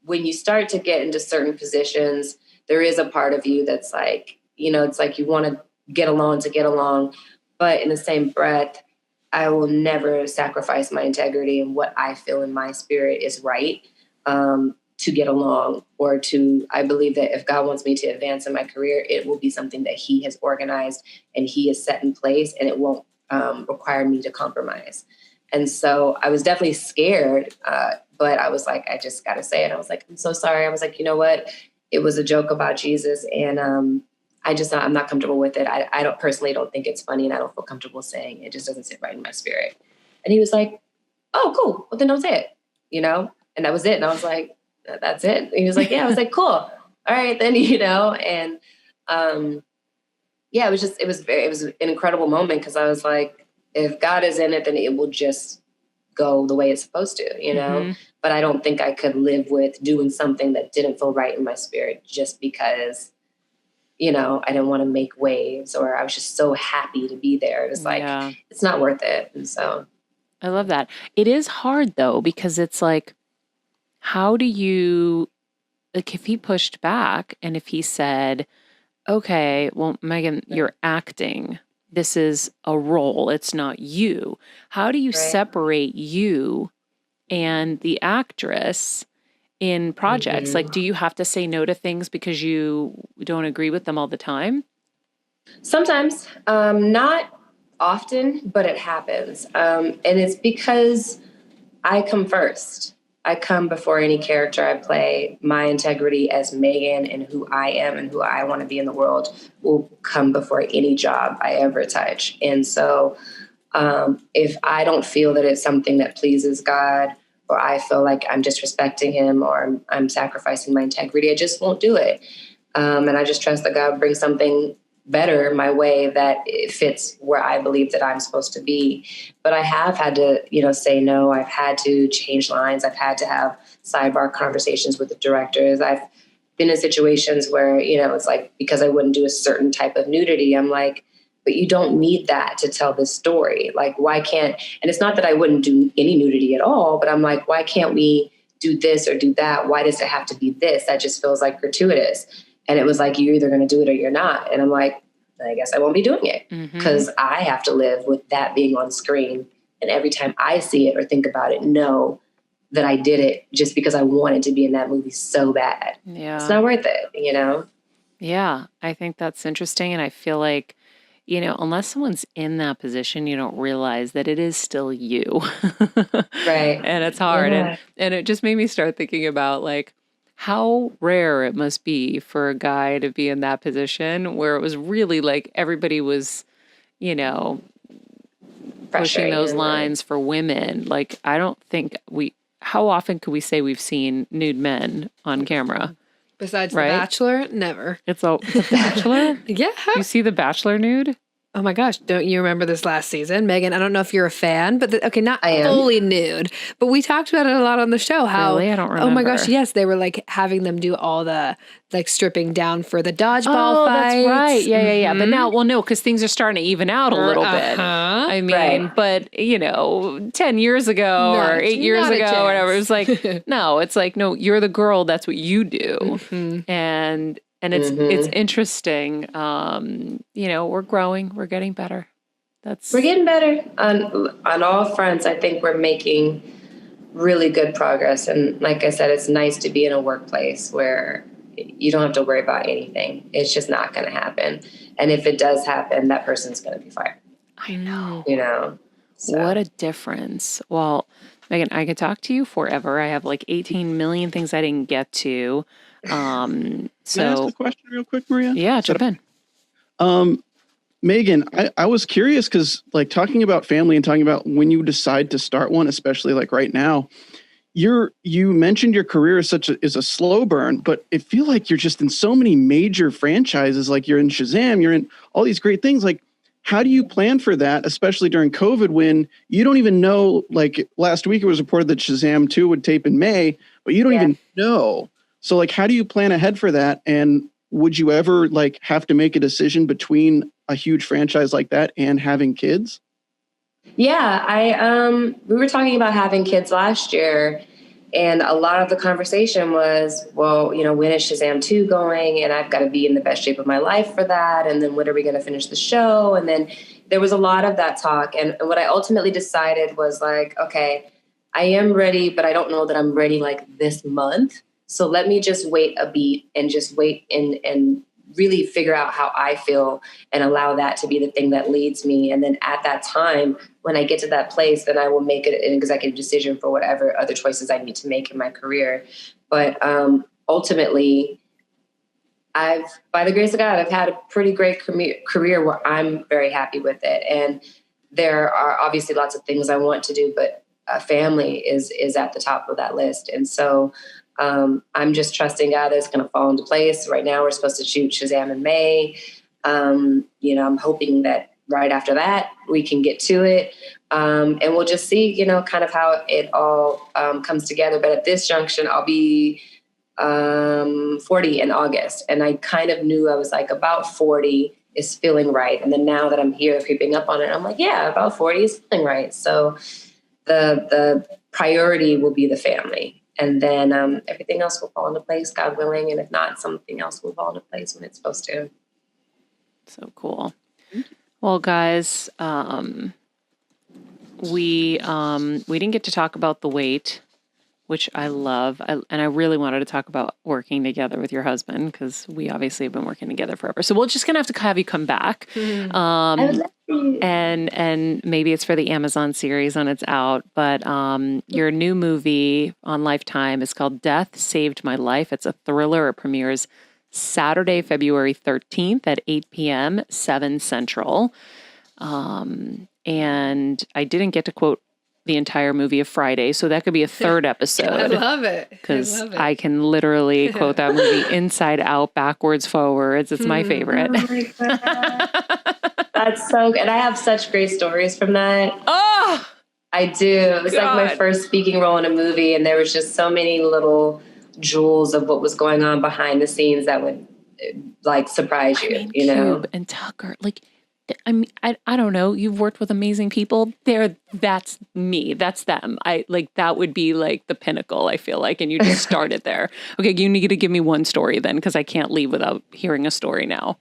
when you start to get into certain positions, there is a part of you that's like, it's like you want to get along. But in the same breath, I will never sacrifice my integrity and what I feel in my spirit is right to get along, or I believe that if God wants me to advance in my career, it will be something that he has organized and he has set in place, and it won't require me to compromise. And so I was definitely scared, but I was like, I just got to say it. I was like, I'm so sorry. I was like, you know what? It was a joke about Jesus, and I'm not comfortable with it. I don't think it's funny, and I don't feel comfortable saying it. It just doesn't sit right in my spirit. And he was like, oh, cool. Well, then don't say it, And that was it. And I was like, that's it. And he was like, yeah. I was like, cool. All right, then, and yeah, it was an incredible moment because I was like, if God is in it, then it will just go the way it's supposed to, But I don't think I could live with doing something that didn't feel right in my spirit just because, I didn't want to make waves, or I was just so happy to be there. It's like, it's not worth it. And so. I love that. It is hard though, because it's like, how do you, like, if he pushed back and if he said, okay, well, Meagan, you're acting. This is a role. It's not you. How do you separate you and the actress in projects? Like, do you have to say no to things because you don't agree with them all the time? Sometimes, not often, but it happens. And it's because I come first. I come before any character I play. My integrity as Meagan and who I am and who I want to be in the world will come before any job I ever touch. And so if I don't feel that it's something that pleases God, or I feel like I'm disrespecting him, or I'm sacrificing my integrity, I just won't do it. And I just trust that God brings something better my way that it fits where I believe that I'm supposed to be. But I have had to, say no. I've had to change lines. I've had to have sidebar conversations with the directors. I've been in situations where, it's like, because I wouldn't do a certain type of nudity, I'm like, but you don't need that to tell this story. Like, why can't, and it's not that I wouldn't do any nudity at all, but I'm like, why can't we do this or do that? Why does it have to be this? That just feels like gratuitous. And it was like, you're either going to do it or you're not. And I'm like, I guess I won't be doing it because I have to live with that being on screen. And every time I see it or think about it, know that I did it just because I wanted to be in that movie so bad. Yeah. It's not worth it, Yeah, I think that's interesting. And I feel like, unless someone's in that position, you don't realize that it is still you. Right. And it's hard. Yeah. And it just made me start thinking about, like, how rare it must be for a guy to be in that position where it was really like everybody was, pushing those lines for women. Like, I don't think how often could we say we've seen nude men on camera? Besides The Bachelor, never. It's a Bachelor? Yeah. You see The Bachelor nude? Oh my gosh, don't you remember this last season? Meagan, I don't know if you're a fan, but not fully nude, but we talked about it a lot on the show. How, really? I don't remember. Oh my gosh, yes, they were like having them do all the like stripping down for the dodgeball fights. That's right. Yeah. But now, no, because things are starting to even out a little bit. I mean, but 10 years ago or 8 years ago or whatever, it was like, no, it's like, no, you're the girl. That's what you do. And it's interesting. We're growing. We're getting better. We're getting better on all fronts. I think we're making really good progress. And like I said, it's nice to be in a workplace where you don't have to worry about anything. It's just not going to happen. And if it does happen, that person's going to be fired. I know. So. What a difference. Well, Meagan, I could talk to you forever. I have like 18 million things I didn't get to. Can I ask a question real quick, Maria? Yeah, jump in. Meagan, I was curious because like talking about family and talking about when you decide to start one, especially like right now, you mentioned your career is a slow burn, but it feel like you're just in so many major franchises. Like you're in Shazam, you're in all these great things. Like, how do you plan for that, especially during COVID when you don't even know, like last week it was reported that Shazam 2 would tape in May, but you don't even know. So like, how do you plan ahead for that? And would you ever like have to make a decision between a huge franchise like that and having kids? Yeah, we were talking about having kids last year, and a lot of the conversation was, well, when is Shazam 2 going? And I've got to be in the best shape of my life for that. And then when are we going to finish the show? And then there was a lot of that talk. And what I ultimately decided was like, okay, I am ready, but I don't know that I'm ready like this month. So let me just wait a beat and just wait and really figure out how I feel and allow that to be the thing that leads me. And then at that time, when I get to that place, then I will make an executive decision for whatever other choices I need to make in my career. But ultimately, by the grace of God, I've had a pretty great career where I'm very happy with it. And there are obviously lots of things I want to do, but family is at the top of that list. And so I'm just trusting God that it's going to fall into place. Right now, we're supposed to shoot Shazam in May. I'm hoping that right after that, we can get to it. And we'll just see, kind of how it all comes together. But at this junction, I'll be 40 in August. And I kind of knew I was like about 40 is feeling right. And then now that I'm here creeping up on it, I'm like, yeah, about 40 is feeling right. So the priority will be the family. And then everything else will fall into place, God willing. And if not, something else will fall into place when it's supposed to. So cool. Well, guys, we didn't get to talk about the wait, which I love. And I really wanted to talk about working together with your husband because we obviously have been working together forever. So we're just going to have you come back. And maybe it's for the Amazon series when it's out. But your new movie on Lifetime is called Death Saved My Life. It's a thriller. It premieres Saturday, February 13th at 8 p.m., 7 Central. And I didn't get to quote the entire movie of Friday, so that could be a third episode. I love it. Because I can literally quote that movie inside out, backwards, forwards. It's my favorite. Oh my God. That's so good. And I have such great stories from that. Oh! I do. It was like my first speaking role in a movie, and there was just so many little jewels of what was going on behind the scenes that would like surprise you, Cube and Tucker, I don't know. You've worked with amazing people. That's me. That's them. That would be like the pinnacle, I feel like. And you just started there. Okay. You need to give me one story then, because I can't leave without hearing a story now.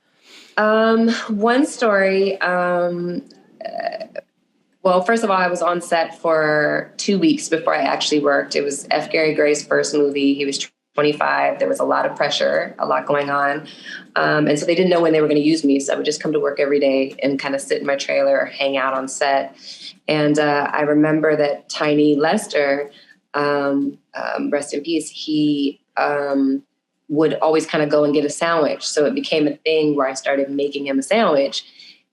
One story. Well, first of all, I was on set for 2 weeks before I actually worked. It was F. Gary Gray's first movie. He was 25. There was a lot of pressure, a lot going on. And so they didn't know when they were going to use me. So I would just come to work every day and kind of sit in my trailer or hang out on set. And I remember that Tiny Lester, rest in peace, he would always kind of go and get a sandwich. So it became a thing where I started making him a sandwich.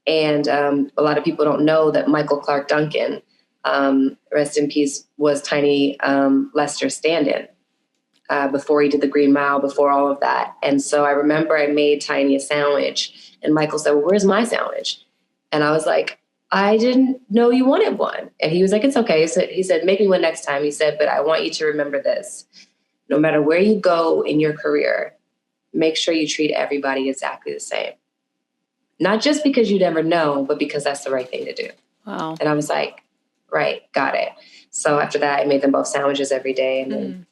And a lot of people don't know that Michael Clark Duncan, rest in peace, was Tiny Lester's stand-in. Before he did the Green Mile, before all of that. And so I remember I made Tiny a sandwich and Michael said, well, where's my sandwich? And I was like, I didn't know you wanted one. And he was like, it's okay. So he said, make me one next time. He said, but I want you to remember this. No matter where you go in your career, make sure you treat everybody exactly the same. Not just because you never know, but because that's the right thing to do. Wow. And I was like, right, got it. So after that, I made them both sandwiches every day. And then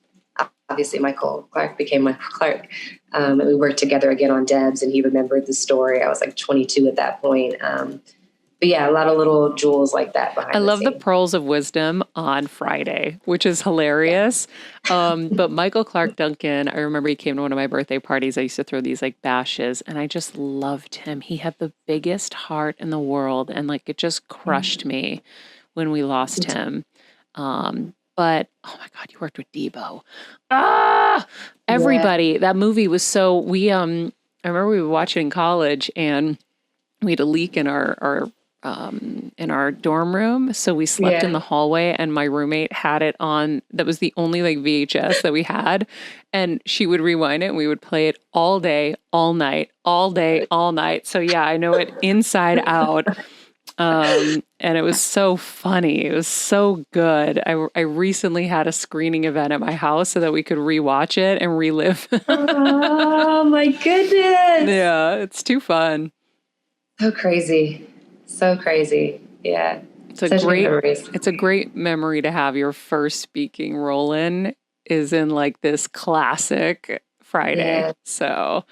obviously Michael Clark became Michael Clark. And we worked together again on Debs and he remembered the story. I was like 22 at that point. But yeah, a lot of little jewels like that behind I love the scene. pearls of wisdom on Friday, which is hilarious. But Michael Clark Duncan, I remember he came to one of my birthday parties. I used to throw these like bashes and I just loved him. He had the biggest heart in the world and like it just crushed me when we lost him. But, oh my God, you worked with Debo. Everybody, that movie was so, I remember we were watching in college and we had a leak in our dorm room. So we slept in the hallway and my roommate had it on. That was the only like VHS that we had. And she would rewind it and we would play it all day, all night, all day, all night. So yeah, I know it inside out. And it was so funny. It was so good. I recently had a screening event at my house so that we could rewatch it and relive. Oh my goodness. Yeah, it's too fun. So crazy. So crazy. Yeah. It's a great memory to have. Your first speaking role in is in like this classic Friday. Yeah. So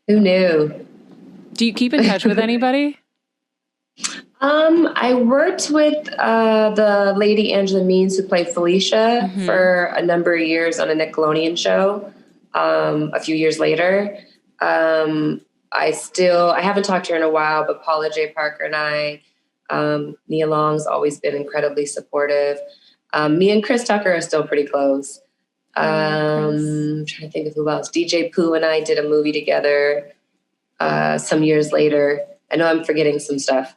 who knew? Do you keep in touch with anybody? I worked with the lady Angela Means who played Felicia for a number of years on a Nickelodeon show. A few years later, I haven't talked to her in a while, but Paula J. Parker and I, Nia Long's always been incredibly supportive. Me and Chris Tucker are still pretty close. I'm trying to think of who else. DJ Pooh and I did a movie together some years later. I know I'm forgetting some stuff.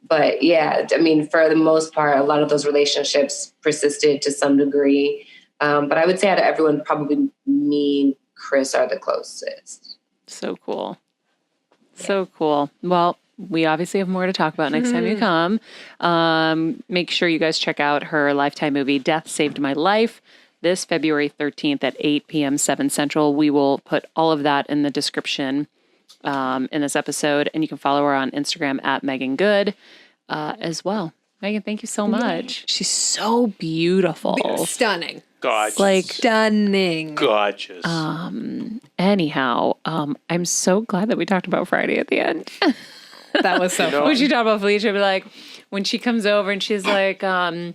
But yeah, I mean, for the most part, a lot of those relationships persisted to some degree. But I would say out of everyone, probably me and Chris are the closest. So cool. So cool. Well, we obviously have more to talk about next time you come. Make sure you guys check out her Lifetime movie, Death Saved My Life, this February 13th at 8 p.m. 7 Central. We will put all of that in the description in this episode. And you can follow her on Instagram at Meagan Good as well. Meagan, thank you so much. She's so beautiful. Stunning. Gorgeous. Like Stunning. Gorgeous. Anyhow, I'm so glad that we talked about Friday at the end. That was so fun. When she talked about Felicia, be like, when she comes over and she's like, who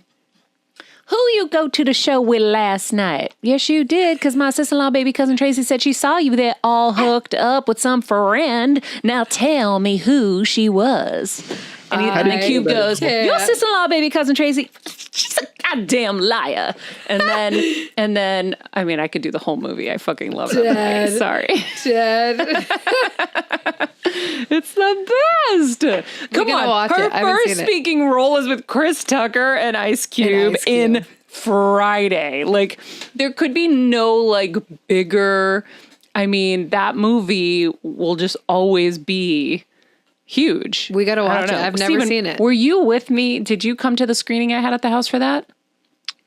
you go to the show with last night? Yes, you did, because my sister-in-law, baby cousin Tracy, said she saw you there all hooked up with some friend. Now tell me who she was. And the Cube goes, your sister-in-law, baby cousin Tracy, she's a goddamn liar. And then, I mean, I could do the whole movie. I fucking love it. Okay, sorry. It's the best. Come on. Watch Her it. I haven't first seen it. speaking role is with Chris Tucker and Ice Cube in Friday. Like, there could be no, like, bigger... I mean, that movie will just always be huge. We got to watch it. I've never seen it. Were you with me? Did you come to the screening I had at the house for that?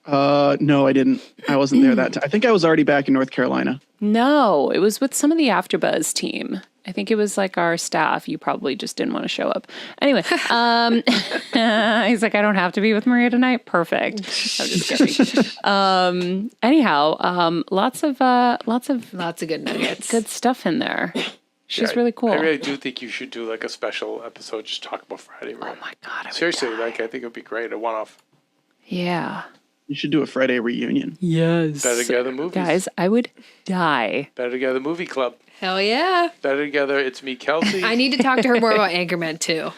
No, I didn't. I wasn't there that time. I think I was already back in North Carolina. No, it was with some of the AfterBuzz team. I think it was like our staff. You probably just didn't want to show up. Anyway, he's like, I don't have to be with Maria tonight. Perfect. I'm just kidding. Anyhow, lots of good nuggets. Good stuff in there. She's really cool. I really do think you should do like a special episode, just talk about Friday. Right? Oh my God. Seriously, like I think it would be great. A one-off. Yeah. You should do a Friday reunion. Yes. Better Together movies. Guys, I would die. Better Together movie club. Hell yeah. Better Together, it's me, Kelsey. I need to talk to her more about Anchorman too.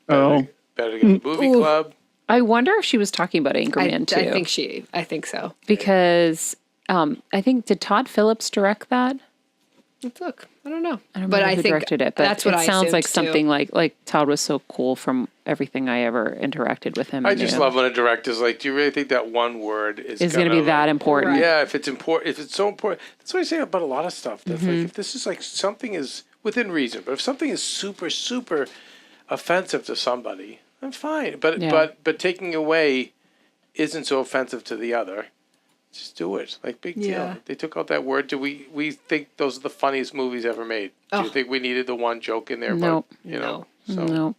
Oh. Better Together movie club. I wonder if she was talking about Anchorman too. I think so. Because I think, did Todd Phillips direct that? Let's look. I don't know. I don't but know I who think directed it, but that's what it I sounds like assumed, something too. like Todd was so cool from everything I ever interacted with him. I just love when a director's like, do you really think that one word is going to be that important? Right. Yeah, if it's important, if it's so important. That's what I say about a lot of stuff. That's like, if this is like something is within reason, but if something is super, super offensive to somebody, I'm fine. But taking away isn't so offensive to the other. Just do it. Like, big deal. They took out that word. Do we think those are the funniest movies ever made? Do you think we needed the one joke in there? Nope. So.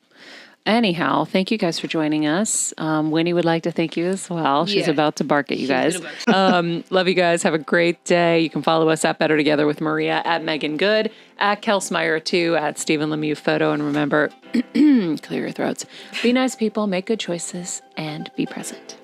Anyhow, thank you guys for joining us. Winnie would like to thank you as well. She's about to bark at you guys. Love you guys. Have a great day. You can follow us at Better Together with Maria, at Meagan Good, at Kelsmeyer 2, at Stephen Lemieux Photo. And remember, clear your throats. Be nice people, make good choices, and be present.